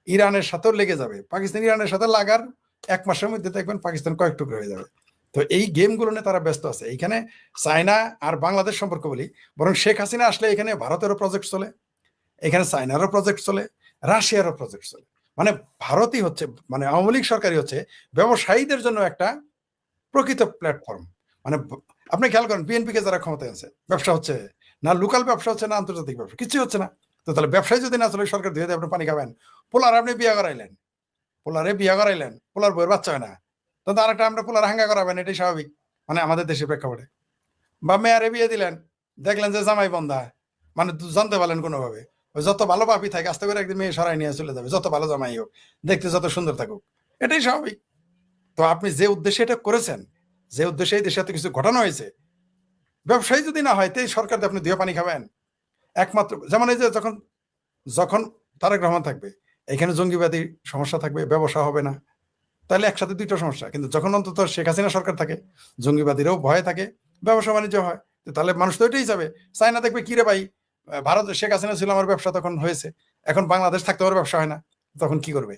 ইরানের সাথেও লেগে যাবে, পাকিস্তান ইরানের সাথে লাগার 1 মাসের মধ্যে দেখবেন পাকিস্তান কয়েক টুকরো হয়ে যাবে। তো এই গেমগুলো নিয়ে তারা ব্যস্ত আছে। এইখানে চায়না আর বাংলাদেশ সম্পর্ক বলি, বরং শেখ হাসিনা আসলে এখানে ভারতেরও প্রজেক্ট চলে, এখানে চায়নারও প্রজেক্ট চলে, রাশিয়ারও প্রজেক্ট চলে। মানে ভারতই হচ্ছে, মানে আওয়ামী লীগ সরকারই হচ্ছে ব্যবসায়ীদের জন্য একটা প্রকৃত প্ল্যাটফর্ম। মানে আপনি খেয়াল করেন, বিএনপি কে যারা ক্ষমতায় আছে, ব্যবসা হচ্ছে না, লোকাল ব্যবসা হচ্ছে না, আন্তর্জাতিক ব্যবসা, কিছু হচ্ছে না। তো তাহলে ব্যবসায়ী যদি না চলে, সরকার ধুয়ে আপনি পানি খাবেন। পোলার আপনি বিয়ে করাইলেন, পোলার বইয়ের বাচ্চা হয় না, তো তার একটা আমরা পোলার হাঙ্গা করাবেন, এটাই স্বাভাবিক মানে আমাদের দেশের প্রেক্ষাপটে। বা মেয়ারে বিয়ে দিলেন, দেখলেন যে জামাই বন্ধা, মানে জানতে পারলেন কোনোভাবে, ওই যত ভালো পাপি থাকে আস্তে করে একদিন মেয়ে সরাই নিয়ে চলে যাবে, যত ভালো জামাই হোক, দেখতে যত সুন্দর থাকুক, এটাই স্বাভাবিক। তো আপনি যে উদ্দেশ্যে এটা করেছেন, যে উদ্দেশ্যে এই দেশে এত কিছু ঘটানো হয়েছে, ব্যবসায়ী যদি না হয়, তাই সরকার দিয়ে আপনি ধুয়ে পানি খাবেন। একমাত্র যেমন এই যে যখন তারেক রহমান থাকবে, এখানে জঙ্গিবাদী সমস্যা থাকবে, ব্যবসা হবে না, তাহলে একসাথে দুইটা সমস্যা। কিন্তু যখন অন্তত শেখ হাসিনা সরকার থাকে, জঙ্গিবাদীরাও ভয় থাকে, ব্যবসা বাণিজ্য হয়, তো তাহলে মানুষ তো ওইটাই যাবে। চায় না, দেখবে কিরে ভাই, ভারত শেখ হাসিনা ছিল আমার ব্যবসা তখন হয়েছে, এখন বাংলাদেশ থাকতে আমার ব্যবসা হয় না, তখন কি করবে?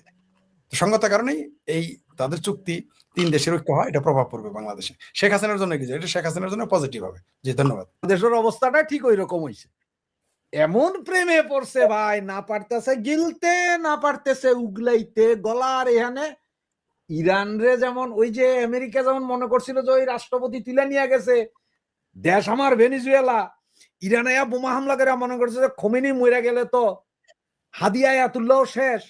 তো সঙ্গত কারণেই এই তাদের চুক্তি 3 দেশের ঐক্য হয়, এটা প্রভাব পড়বে বাংলাদেশে। শেখ হাসিনার জন্য কি, এটা শেখ হাসিনার জন্য পজিটিভ হবে। জি, ধন্যবাদ। দেশের অবস্থাটা ঠিক ওই রকম হয়েছে, এমন প্রেমে পড়ছে ভাই, না পারতেছে গিলতে, না পারতেছে উগলাইতে গলার এখানে। ইরান রে যেমন ওই যে আমেরিকা যেমন মনে করছিল যে ওই রাষ্ট্রপতি তুলে নিয়ে গেছে দেশ আমার ভেনিজুয়েলা, ইরানে বোমা হামলা করে মনে করছে যে খোমেনি মরে গেলে তো হাদিয়া আয়াতুল্লাহ শেষ।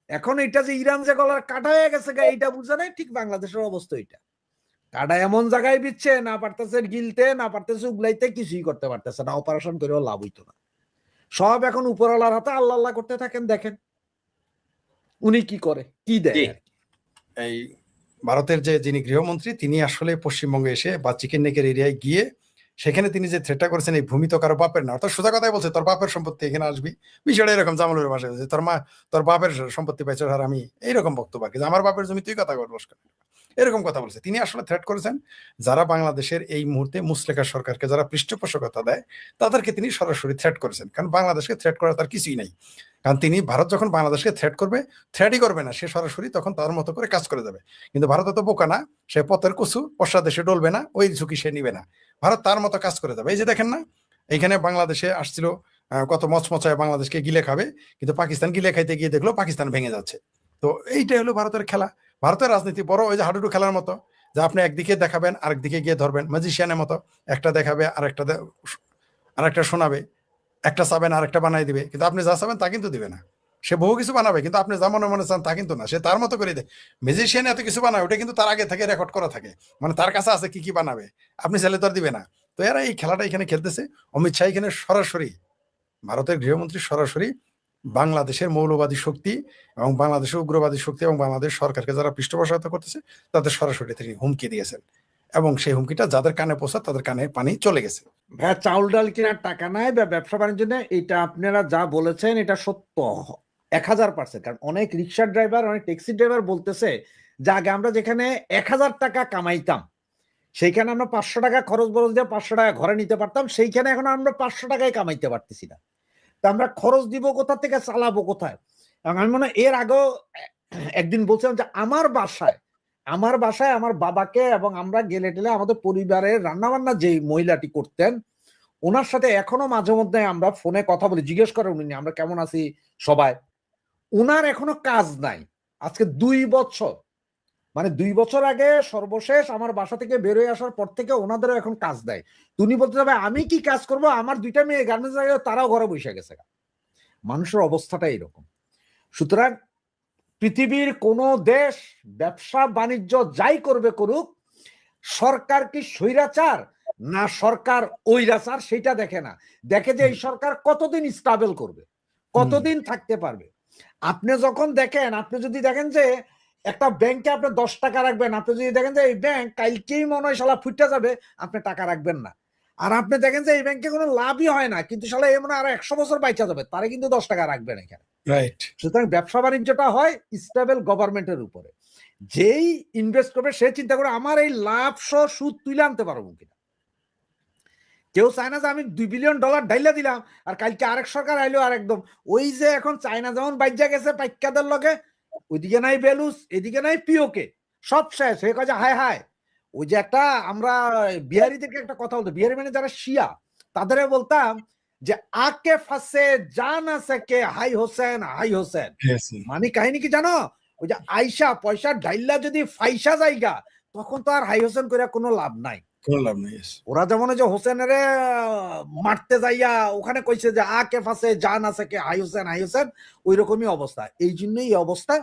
এখন এটা যে ইরান যে গলার কাটা হয়ে গেছে এইটা বুঝে নাই, ঠিক বাংলাদেশের অবস্থা এটা। কাটা এমন জায়গায় বিচ্ছে, না পারতেছে গিলতে, না পারতেছে উগলাইতে, কিছুই করতে পারতেছে না, অপারেশন করেও লাভ হইতো না। সব এখন উপরওয়ালার হাতে, আল্লাহ আল্লাহ করতে থাকেন, দেখেন উনি কি করে, কি দেয় আর কি। এই ভারতের যিনি গৃহমন্ত্রী, তিনি আসলে পশ্চিমবঙ্গে এসে বা চিকেন নেকের এরিয়ায় গিয়ে সেখানে তিনি যে থ্রেটটা করেছেন, এই ভূমি তো কারো বাপের না, অর্থাৎ সোজা কথাই বলছে, তোর বাপের সম্পত্তি এখানে আসবি। বিষয়টা এরকম জামালের ভাষায় বলছে, তোর বাপের সম্পত্তি পাইছে, আর আমি এইরকম বক্তব্য আর কি, যে আমার বাপের জমি তুই কথা বলস কেন, এরকম কথা বলছে। তিনি আসলে থ্রেট করেছেন যারা বাংলাদেশের এই মুহূর্তে মুসলেকা সরকারকে যারা পৃষ্ঠপোষকতা দেয়, তাদেরকে তিনি সরাসরি থ্রেট করেছেন। কারণ বাংলাদেশকে থ্রেট করা তার কিছুই নাই। কারণ তিনি, ভারত যখন বাংলাদেশকে থ্রেট করবে, থ্রেটই করবে না, সে সরাসরি তখন তার মতো করে কাজ করে যাবে। কিন্তু ভারত তো বোকা না, সে পথের কচু, পশ্চাৎ দেশে ডলবে না, ওই ঝুঁকি সে নিবে না। ভারত তার মতো কাজ করে যাবে। এই যে দেখেন না, এইখানে বাংলাদেশে আসছিল, কত মচমচায় বাংলাদেশকে গিলে খাবে, কিন্তু পাকিস্তান গিলে খাইতে গিয়ে দেখলো পাকিস্তান ভেঙে যাচ্ছে। তো এইটাই হলো ভারতের খেলা। ভারতের রাজনীতি বড় ওই যে হাডুডু খেলার মতো, যে আপনি একদিকে দেখাবেন, আরেকদিকে গিয়ে ধরবেন, ম্যাজিশিয়ানের মতো, একটা দেখাবে আরেকটা শোনাবে, একটা চাবেন আরেকটা বানাই দিবে, কিন্তু আপনি যা চাবেন তা কিন্তু দিবে না। সে বহু কিছু বানাবে, কিন্তু আপনি যা মনে মনে চান তা কিন্তু না, সে তার মতো করে দেয়। ম্যাজিশিয়ান এত কিছু বানায়, ওটা কিন্তু তার আগে থেকে রেকর্ড করা থাকে, মানে তার কাছে আছে কি কি বানাবে, আপনি চাইলে তো আর দিবে না। তো এরা এই খেলাটা এখানে খেলতেছে। অমিত শাহ এখানে সরাসরি, ভারতের গৃহমন্ত্রী সরাসরি বাংলাদেশের মৌলবাদী শক্তি এবং বাংলাদেশের উগ্রবাদী শক্তি এবং বাংলাদেশ সরকারকে যারা পৃষ্ঠপোষকতা করতেছে, তাদের সরাসরি তিনি হুমকি দিয়েছেন, এবং সেই হুমকিটা যাদের কানে পৌঁছা তাদের কানে পানি চলে গেছে। ভাই, চাউল ডাল কেনার টাকা নাই বা ব্যবসা বাণিজ্য নেই, এটা আপনারা যা বলেছেন এটা সত্য 1000%। কারণ অনেক রিক্সা ড্রাইভার, অনেক ট্যাক্সি ড্রাইভার বলতেছে যে আগে আমরা যেখানে 1000 টাকা কামাইতাম, সেইখানে আমরা 500 টাকা খরচ বরচ দিয়ে 500 টাকা ঘরে নিতে পারতাম, সেইখানে এখন আমরা 500 টাকায় কামাইতে পারতেছি না। তা আমরা খরচ দিব কোথা থেকে, চালাবো কোথায়? এবং আমি মনে হয় এর আগেও একদিন বলছিলাম যে আমার বাসায় আমার বাবাকে এবং আমরা গেলে টেলে আমাদের পরিবারের রান্নাবান্না যে মহিলাটি করতেন, ওনার সাথে এখনো মাঝে মধ্যে আমরা ফোনে কথা বলি, জিজ্ঞেস করে উনি আমরা কেমন আছি সবাই। উনার এখনো কাজ নাই, আজকে 2 বছর, মানে 2 বছর আগে সর্বশেষ আমার বাসা থেকে বের হয়ে আসার পর থেকে ওনাদেরও এখন কাজ দেয়। তুমি বলতে যাবে আমি কি কাজ করব, আমার 2টা মেয়ে গার্মেন্টস লাগে, তারাও ঘরে বসে গেছে। মানুষের অবস্থাটা এরকম। সুতরাং পৃথিবীর কোন দেশ ব্যবসা বাণিজ্য যাই করবে করুক, সরকার কি স্বৈরাচার না সরকার ঐরাচার সেটা দেখে না, দেখে যে এই সরকার কতদিন স্টেবল করবে, কতদিন থাকতে পারবে। আপনি যখন দেখেন, আপনি যদি দেখেন যে একটা ব্যাংকে আপনি 10 টাকা রাখবেন, আপনি যদি দেখেন যে এই ব্যাংক কালকেই মনে হয় শালা ফুটে যাবে, আপনি টাকা রাখবেন না। আর আপনি দেখেন যে এই ব্যাংকে কোনো লাভই হয় না, কিন্তু শালা এই মনে হয় আরো 100 বছর বাইচা যাবে, তারে কিন্তু 10 টাকা রাখবেন এখানে। রাইট। সুতরাং ব্যবসা বাণিজ্যটা হয় স্টেবল গভর্নমেন্টের উপরে। যেই ইনভেস্ট করবে সে চিন্তা করে আমার এই লাভ সহ সুদ তুলে আনতে পারবো কিনা। কেউ চায় না যে আমি $2 বিলিয়ন ডাইলা দিলাম আর কালকে আরেক সরকার আইলো আর একদম ওই যে এখন চায়না যেমন বাইজা গেছে পাইকাদের লগে, ওইদিকে নাই বেলুস, এদিকে নাই পিওকে, সব শেষ হয়ে কয় যে হায় হায়। ওই যে একটা আমরা বিহারিদেরকে একটা কথা বলতো, বিহারি মানে যারা শিয়া, তাদের বলতাম যে আকে ফাঁসে জানা সকে হাই হোসেন হাই হোসেন। মানে কাহিনী কি জানো, ওই যে আইসা পয়সা ডাইলা যদি ফাইসা জায়গা, তখন তো আর হাই হোসেন করে কোনো লাভ নাই। ওরা যেমন যে হোসেনের মারতে যাইয়া ওখানে কইছে যে আকে ফাঁসে জান আছে কে হাই হোসেন, ওই রকমই অবস্থা। এই জন্যই এই অবস্থা।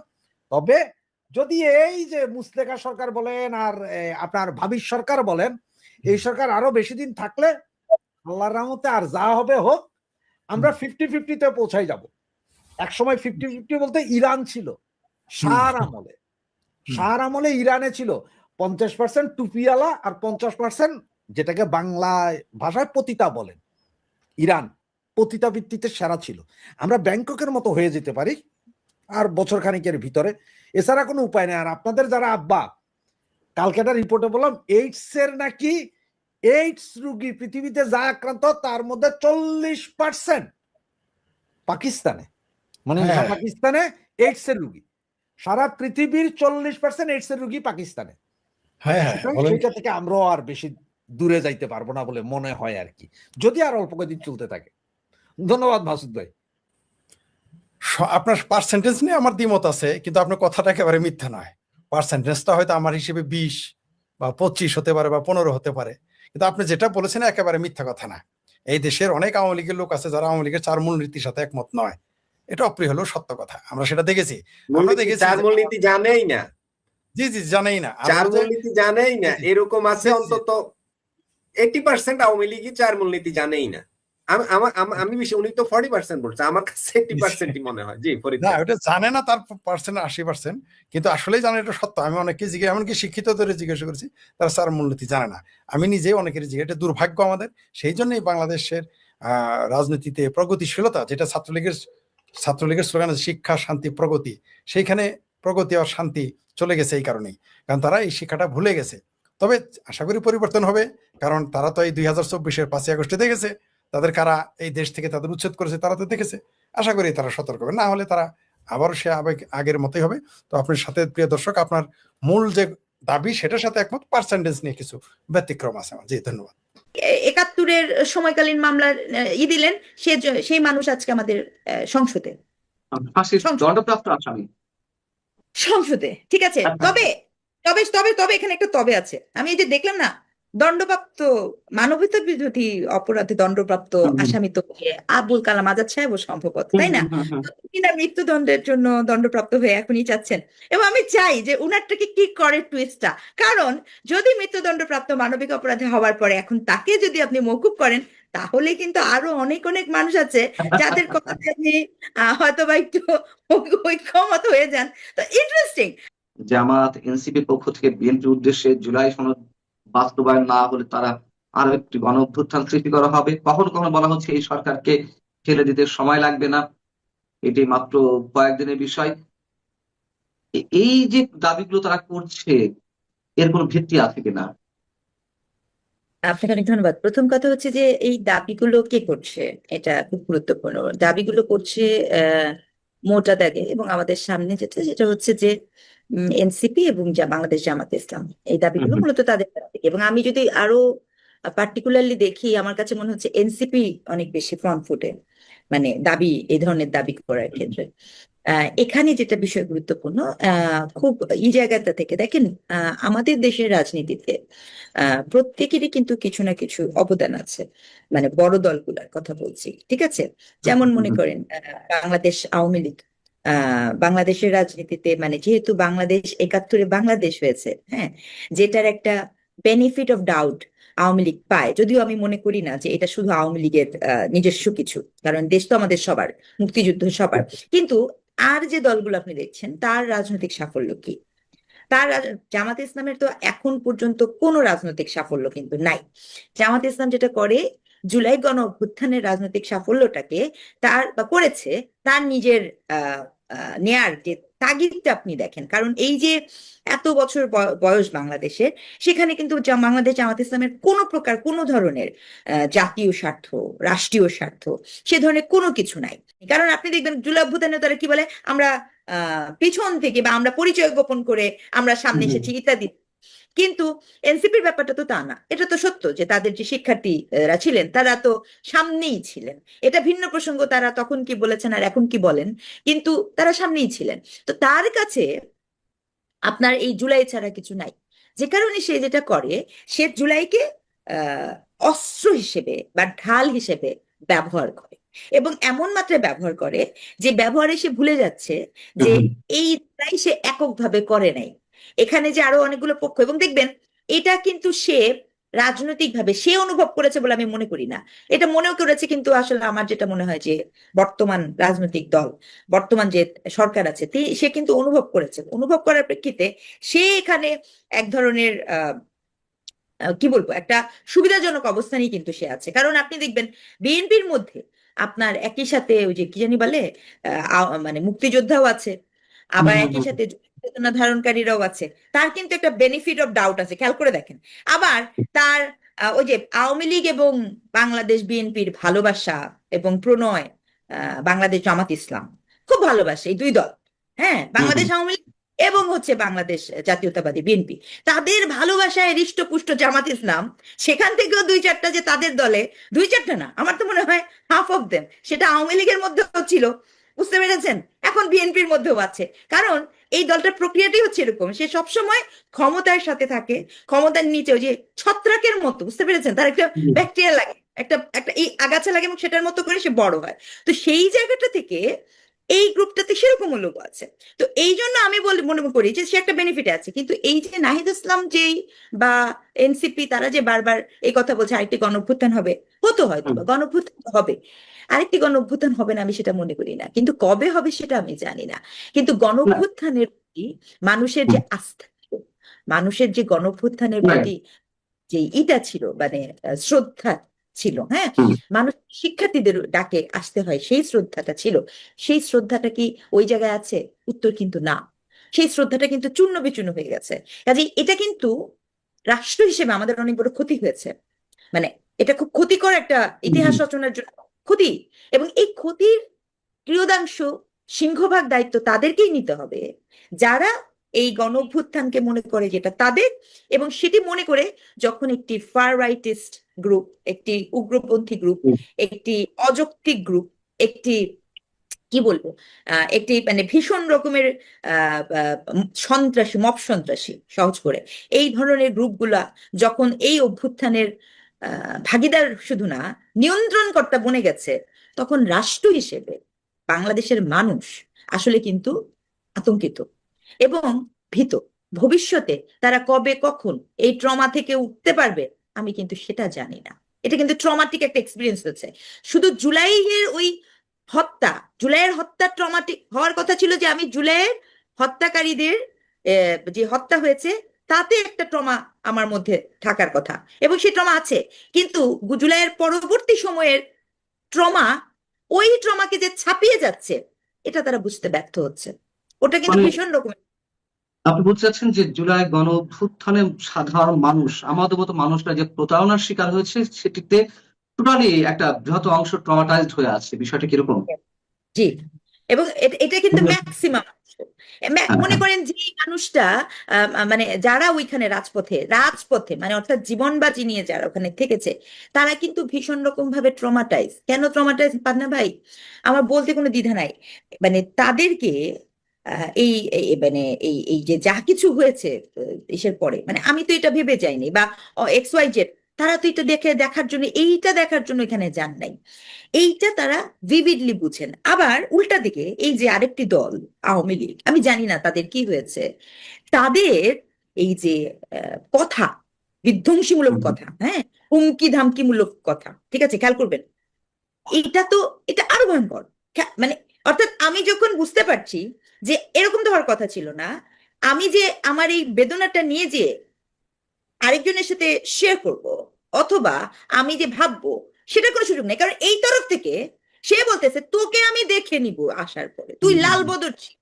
তবে যদি এই যে মুসলেকা সরকার বলেন আর আপনার ভাবির সরকার বলেন, এই সরকার আরো বেশি দিন থাকলে আল্লাহর রহমতে আর যা হবে হোক, আমরা 50-50-তে পৌঁছাই যাব। এক সময় 50-50 বলতে ইরান ছিল শাহর আমলে ইরানে ছিল 50% টুপিওয়ালা আর 50% যেটাকে বাংলা ভাষায় পতিতা বলেন। ইরান পতিতা ভিত্তিতে সেরা ছিল। আমরা ব্যাংককের মতো হয়ে যেতে পারি, আর বছর খানিকের ভিতরে, এছাড়া কোনো উপায় নেই। আর আপনাদের যারা আব্বা, কালকে একটা রিপোর্টে বললাম এইডস রোগী পৃথিবীতে যা আক্রান্ত তার মধ্যে 40% পাকিস্তানে, মানে হ্যাঁ। পাকিস্তানে এইডস এর রোগী, সারা পৃথিবীর 40% এইডস এর রোগী পাকিস্তানে। হ্যাঁ হ্যাঁ সুতরাং বলেন। সেটা থেকে আমরাও আর বেশি দূরে যাইতে পারবো না বলে মনে হয় আর কি, যদি আর অল্প কয়েকদিন চলতে থাকে। ধন্যবাদ মাসুদ ভাই। আপনার পার্সেন্টেজ নিয়ে আমার দ্বিমত আছে, কিন্তু আপনার কথাটা একেবারে মিথ্যা নয়। পার্সেন্টেজটা হয়তো আমার হিসেবে 20 বা 25 হতে পারে বা 15 হতে পারে, কিন্তু আপনি যেটা বলেছেন একেবারে মিথ্যা কথা না। এই দেশের অনেক আওয়ামী লীগের লোক আছে যারা আওয়ামী লীগের 4 মূলনীতির সাথে একমত নয়। এটা অপ্রিয় হলেও সত্য কথা, আমরা সেটা দেখেছি। আমরা দেখেছি চার মূলনীতি জানেই না, জি জি জানেই না। চার মূলনীতি জানেই না, জি, জি। এরকম আছে জি, জি। অন্তত 80% আওয়ামী লীগই চার মূলনীতি জানেই না। আমি বেশি, উনি তো 40% বলছে, আমার কাছে 80%ই মনে হয়। জি ফরিদ না, ভাই। ওটা জানে না তার পার্সেন্ট 80%, কিন্তু আসলেই জানে, এটা সত্য। আমি অনেককে জিজ্ঞেস, এমনকি শিক্ষিতদের জিজ্ঞাসা করেছি, তারা স্যার মূলনীতি জানে না। আমি নিজেই অনেকের জিজ্ঞাসা, এটা দুর্ভাগ্য আমাদের। সেই জন্যই বাংলাদেশের রাজনীতিতে প্রগতিশীলতা, যেটা ছাত্রলীগের স্লোগান আছে শিক্ষা শান্তি প্রগতি, সেইখানে প্রগতি আর শান্তি চলে গেছে এই কারণেই, কারণ তারা এই শিক্ষাটা ভুলে গেছে। তবে আশা করি পরিবর্তন হবে, কারণ তারা তো এই 2024-এর 5ই আগস্টে দেখেছে তাদের কারা এই দেশ থেকে তাদের উচ্ছেদ করেছে, তারা তো দেখেছে। আশা করি তারা সতর্ক হবে, না হলে তারা আবারও সে আগের মতোই হবে। তো আপনার সাথে প্রিয় দর্শক, আপনার মূল যে দাবি সেটার সাথে একমত, পার্সেন্টেজ নিয়ে কিছু ব্যতিক্রম আছে আমার। জি ধন্যবাদ। 71-এর সময়কালীন মামলার দিলেন, সেই মানুষ আজকে আমাদের সংসদে ফাঁসির দণ্ডপ্রাপ্ত আসামি। সংসদে, ঠিক আছে। তবে তবে তবে তবে এখানে একটা তবে আছে। আমি এই যে দেখলাম না, দণ্ডপ্রাপ্ত মানবতা বিরোধী অপরাধে দণ্ডপ্রাপ্ত আসামি তো আবুল কালাম আজাদ সাহেব সম্ভবত, তাই না? তো তিনি না মৃত্যুদণ্ডের জন্য দণ্ডপ্রাপ্ত হয়ে এখনই চাচ্ছেন। এবং আমি চাই যে উনারটাকে কি করে টুইস্টটা, কারণ যদি মৃত্যুদণ্ডপ্রাপ্ত মানবিক অপরাধে হওয়ার পরে এখন তাকে যদি আপনি মওকুফ করেন, তাহলে কিন্তু আরো অনেক অনেক মানুষ আছে যাদের কথাতে আপনি হয়তো বা একটু ঐক্যমত হয়ে যান। তো ইন্টারেস্টিং। জামাত এনসিপি পক্ষ থেকে বিএনপির উদ্দেশ্যে জুলাই সনদ বাস্তবায়ন না হলে তারা আরো একটি গণ অভ্যুত্থান সৃষ্টি করা হবে। কখনো কখনো বলা হচ্ছে এই সরকারকে ফেলে দিতে সময় লাগবে না, এটি মাত্র কয়েকদিনের বিষয়। এই যে দাবিগুলো তারা করছে, এর কোনো ভিত্তি আছে কিনা? আপনাকে অনেক ধন্যবাদ। প্রথম কথা হচ্ছে যে এই দাবিগুলো কে করছে, এটা খুব গুরুত্বপূর্ণ। দাবিগুলো করছে মোটা দাগে, এবং আমাদের সামনে যেটা হচ্ছে যে এনসিপি এবং বাংলাদেশ জামাতে ইসলাম, এই দাবিগুলো মূলত তাদের কাছ থেকে। এবং আমি যদি আরো পার্টিকুলারলি দেখি, আমার কাছে মনে হচ্ছে এনসিপি অনেক বেশি ফ্রন্ট ফুটে, মানে এই ধরনের দাবি করার ক্ষেত্রে। এখানে যেটা বিষয় গুরুত্বপূর্ণ, খুব এই জায়গাটা থেকে দেখেন, আমাদের দেশের রাজনীতিতে প্রত্যেকেরই কিন্তু কিছু না কিছু অবদান আছে, মানে বড় দলগুলোর কথা বলছি, ঠিক আছে। যেমন মনে করেন বাংলাদেশ আওয়ামী লীগ, বাংলাদেশের রাজনীতিতে, মানে যেহেতু বাংলাদেশ 71-এ বাংলাদেশ হয়েছে, হ্যাঁ, যেটার একটা benefit of doubt Awami League পায়, যদিও আমি মনে করি না যে এটা শুধু আওয়ামী লীগের নিজস্ব কিছু, কারণ দেশ তো আমাদের সবার, মুক্তিযুদ্ধ সবার। কিন্তু আর যে দলগুলো আপনি দেখছেন তার রাজনৈতিক সাফল্য কি? জামাত ইসলামের তো এখন পর্যন্ত কোনো রাজনৈতিক সাফল্য কিন্তু নাই। জামাত ইসলাম যেটা করে, জুলাই গণ অভ্যুত্থানের রাজনৈতিক সাফল্যটাকে করেছে তার নিজের নেয়ার যে তাগিদটা আপনি দেখেন। কারণ এই যে এত বছর বয়স বাংলাদেশের, সেখানে কিন্তু বাংলাদেশ জামাত ইসলামের কোনো প্রকার কোনো ধরনের জাতীয় স্বার্থ, রাষ্ট্রীয় স্বার্থ, সে ধরনের কোনো কিছু নাই। কারণ আপনি দেখবেন জুলাই অভ্যুত্থানে তারা কি বলে, আমরা পিছন থেকে বা আমরা পরিচয় গোপন করে আমরা সামনে এসেছি ইত্যাদি। কিন্তু এনসিপির ব্যাপারটা তো তা না। এটা তো সত্য যে তাদের যে শিক্ষার্থীরা ছিলেন তারা তো সামনেই ছিলেন। এটা ভিন্ন প্রসঙ্গ, তারা তখন কি বলেছেন আর এখন কি বলেন, কিন্তু তারা সামনেই ছিলেন। তো তার কাছে আপনার এই জুলাই ছাড়া কিছু নাই, যে কারণে সে যেটা করে, সে জুলাইকে অস্ত্র হিসেবে বা ঢাল হিসেবে ব্যবহার করে, এবং এমন মাত্রায় ব্যবহার করে যে ব্যবহারে সে ভুলে যাচ্ছে যে এই জুলাই সে এককভাবে করে নাই, এখানে যে আরো অনেকগুলো পক্ষ। এবং দেখবেন এটা কিন্তু সে রাজনৈতিকভাবে সে অনুভব করেছে বলে আমি মনে করি না, এটা মনেও করেছে কিন্তু আসলে আমার যেটা মনে হয় যে বর্তমান রাজনৈতিক দল, বর্তমান যে সরকার আছে, সে কিন্তু অনুভব করেছে। অনুভব করার প্রেক্ষিতে সে এখানে এক ধরনের কি বলবো, একটা সুবিধাজনক অবস্থানই কিন্তু সে আছে। কারণ আপনি দেখবেন বিএনপির মধ্যে আপনার একই সাথে ওই যে কি জানি বলে মানে মুক্তিযোদ্ধাও আছে, আবার হুম, একই হুম, সাথে চেতনা ধারণকারীরাও আছে। তার কিন্তু একটা বেনিফিট অফ ডাউট আছে, খেয়াল করে দেখেন। আবার তার ওই যে আওয়ামী লীগ এবং বাংলাদেশ বিএনপির ভালোবাসা এবং প্রণয়, বাংলাদেশ জামাত ইসলাম খুব ভালোবাসে এই দুই দল। হ্যাঁ, বাংলাদেশ আওয়ামী লীগ এবং হচ্ছে বাংলাদেশ জাতীয়তাবাদী বিএনপি, তাদের ভালোবাসায় হৃষ্টপুষ্ট জামাত ইসলাম, সেখান থেকেও দুই চারটা যে তাদের দলে, দুই চারটা না, আমার তো মনে হয় হাফ অফ দেম, সেটা আওয়ামী লীগের মধ্যেও ছিল, বুঝতে পেরেছেন, এখন বিএনপির মধ্যেও আছে। কারণ এই দলটার প্রক্রিয়াটাই হচ্ছে এরকম, সে সবসময় ক্ষমতার সাথে থাকে, ক্ষমতার নিচে ওই যে ছত্রাকের মতো, বুঝতে পেরেছেন, তার একটা হুম। ব্যাকটেরিয়া লাগে, একটা একটা এই আগাছা লাগে এবং সেটার মতো করে সে বড় হয়। তো সেই জায়গাটা থেকে এই গ্রুপটাতে সেরকম লোক আছে। তো এই জন্য আমি মনে করি যে সে একটা বেনিফিট আছে। কিন্তু এই যে নাহিদ ইসলাম যেই বা এনসিপি, তারা যে বারবার এই কথা বলছে আরেকটি গণঅভ্যুত্থান হবে, হতো হয়তো বা গণঅভ্যুত্থান হবে, আরেকটি গণঅভ্যুত্থান হবে না আমি সেটা মনে করি না, কিন্তু কবে হবে সেটা আমি জানি না। কিন্তু গণঅভ্যুত্থানের প্রতি মানুষের যে আস্থা ছিল, মানুষের যে গণঅভ্যুত্থানের প্রতি যে ইটা ছিল, মানে শ্রদ্ধা ছিল, হ্যাঁ, মানুষ শিক্ষার্থীদের ডাকে আসতে হয়, সেই শ্রদ্ধাটা ছিল। সেই শ্রদ্ধাটা কি ওই জায়গায় আছে? উত্তর কিন্তু না। সেই শ্রদ্ধাটা কিন্তু চূর্ণ বিচূর্ণ হয়ে গেছে। কাজে এটা কিন্তু রাষ্ট্র হিসেবে আমাদের অনেক বড় ক্ষতি হয়েছে। মানে এটা খুব ক্ষতিকর একটা ইতিহাস রচনার জন্য ক্ষতি, এবং এই ক্ষতির ক্রিয়োদাংশ, সিংহভাগ দায়িত্ব তাদেরকেই নিতে হবে যারা এই গণ অভ্যুত্থানকে মনে করে যেটা তাদের, এবং সেটি মনে করে যখন একটি ফার রাইটিস্ট গ্রুপ, একটি উগ্রপন্থী গ্রুপ, একটি অযৌক্তিক গ্রুপ, একটি কি বলবো একটি মানে ভীষণ রকমের সন্ত্রাসী, মব সন্ত্রাসী সহজ করে, এই ধরনের গ্রুপগুলা যখন এই অভ্যুত্থানের ভাগিদার শুধু না, নিয়ন্ত্রণকর্তা বনে গেছে, তখন রাষ্ট্র হিসেবে বাংলাদেশের মানুষ আসলে কিন্তু আতঙ্কিত এবং ভীত। ভবিষ্যতে তারা কবে কখন এই ট্রমা থেকে উঠতে পারবে আমি কিন্তু সেটা জানি না। এটা কিন্তু ট্রমাটিক একটা এক্সপিরিয়েন্স হচ্ছে। শুধু জুলাইয়ের ওই হত্যা, জুলাইয়ের হত্যা ট্রমাটিক হওয়ার কথা ছিল, যে আমি জুলাইয়ের হত্যাকারীদের যে হত্যা হয়েছে তাতে একটা ট্রমা আমার মধ্যে থাকার কথা, এবং সেই ট্রমা আছে। কিন্তু জুলাইয়ের পরবর্তী সময়ের ট্রমা, ওই ট্রমাকে যে ছাপিয়ে যাচ্ছে, এটা তারা বুঝতে ব্যর্থ হচ্ছে। ওটা কিন্তু মানে ভীষণ রকমের। আপনি বলতে চাচ্ছেন যে জুলাই গণ অভ্যুত্থানে সাধারণ মানুষ, আমাদের মতো মানুষরা যে প্রতারণার শিকার হয়েছে, সেটিতে টোটালি একটা বৃহৎ অংশ ট্রমাটাইজড হয়ে আছে, বিষয়টা কিরকম? জি, এবং এটা কিন্তু ম্যাক্সিমাম মনে করেন যে মানুষটা মানে যারা ওইখানে রাজপথে মানে অর্থাৎ জীবন বাজি নিয়ে যারা ওখানে থেকেছে, তারা কিন্তু ভীষণ রকম ভাবে ট্রমাটাইজ। কেন ট্রমাটাইজ পান্না ভাই, আমার বলতে কোনো দ্বিধা নাই। মানে তাদেরকে মানে এই যে যা কিছু হয়েছে দেশের পরে, মানে আমি তো এটা ভেবে যাইনি, বা এক্স ওয়াই জেড, তারা তো এটা দেখার জন্য, এইটা দেখার জন্য এখানে যান নাই। এইটা তারা ভিভিডলি বুঝেন। আবার উল্টা দিকে এই যে আরেকটি দল আওয়ামী লীগ, আমি জানি না তাদের কি হয়েছে, তাদের এই যে কথা, বিধ্বংসীমূলক কথা, হ্যাঁ, হুমকি ধামকিমূলক কথা, ঠিক আছে, খেয়াল করবেন, এটা আরো ভয়ঙ্কর। মানে অর্থাৎ আমি যখন বুঝতে পারছি যে এরকম তো হওয়ার কথা ছিল না, আমি যে আমার এই বেদনাটা নিয়ে যে আরেকজনের সাথে শেয়ার করব, অথবা আমি যে ভাববো, সেটা কোনো সুযোগ নেই। কারণ এই তরফ থেকে সে বলতেছে তোকে আমি দেখে নিব আসার পরে, তুই লাল বদর ছিলি,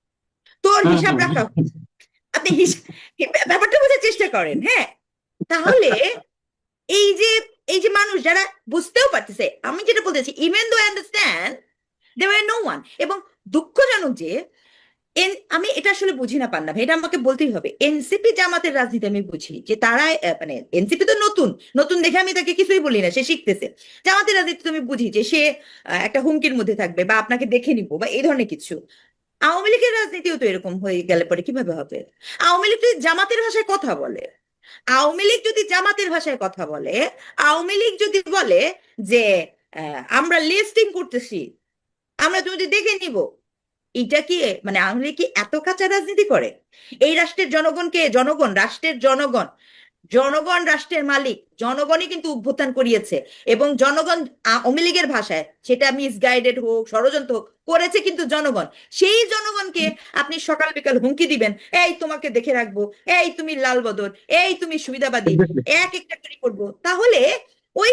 তোর হিসাব রাখা হয়েছে। আপনি ব্যাপারটা বোঝার চেষ্টা করেন, হ্যাঁ। তাহলে এই যে মানুষ যারা বুঝতেও পারতেছে, আমি যেটা বলতেছি, even though understand they were no one. এবং দুঃখজনক যে আমি এটা আসলে বুঝি না পান্না ভাই, এটা আমাকে বলতেই হবে। এনসিপি জামাতের রাজনীতি আমি বুঝি যে তারা মানে এনসিপি তো নতুন দেখে আমি তাকে কিছুই বলি না, সে শিখতেছে। জামাতের রাজনীতি তো আমি বুঝি যে সে একটা হুমকির মধ্যে থাকবে বা আপনাকে দেখে নিবো বা এই ধরনের কিছু। আওয়ামী লীগের রাজনীতিও তো এরকম হয়ে গেলে পরে কিভাবে হবে? আওয়ামী লীগ যদি জামাতের ভাষায় কথা বলে, আওয়ামী লীগ যদি জামাতের ভাষায় কথা বলে, আওয়ামী লীগ যদি বলে যে আমরা লিস্টিং করতেছি, আমরা যদি দেখে নিব, এটা কি মানে আওয়ামী লীগ কি এত কাঁচা রাজনীতি করে? এই রাষ্ট্রের জনগণকে, রাষ্ট্রের জনগণ রাষ্ট্রের মালিক, জনগণই কিন্তু অভ্যুত্থান করিয়েছে, এবং জনগণ আওয়ামী লীগের ভাষায় সেটা মিসগাইডেড হোক, ষড়যন্ত্র হোক, করেছে কিন্তু জনগণ। সেই জনগণকে আপনি সকাল বিকাল হুমকি দিবেন, এই তোমাকে দেখে রাখবো, এই তুমি লাল বদর, এই তুমি সুবিধাবাদী, এক একটা করে করবো, তাহলে ওই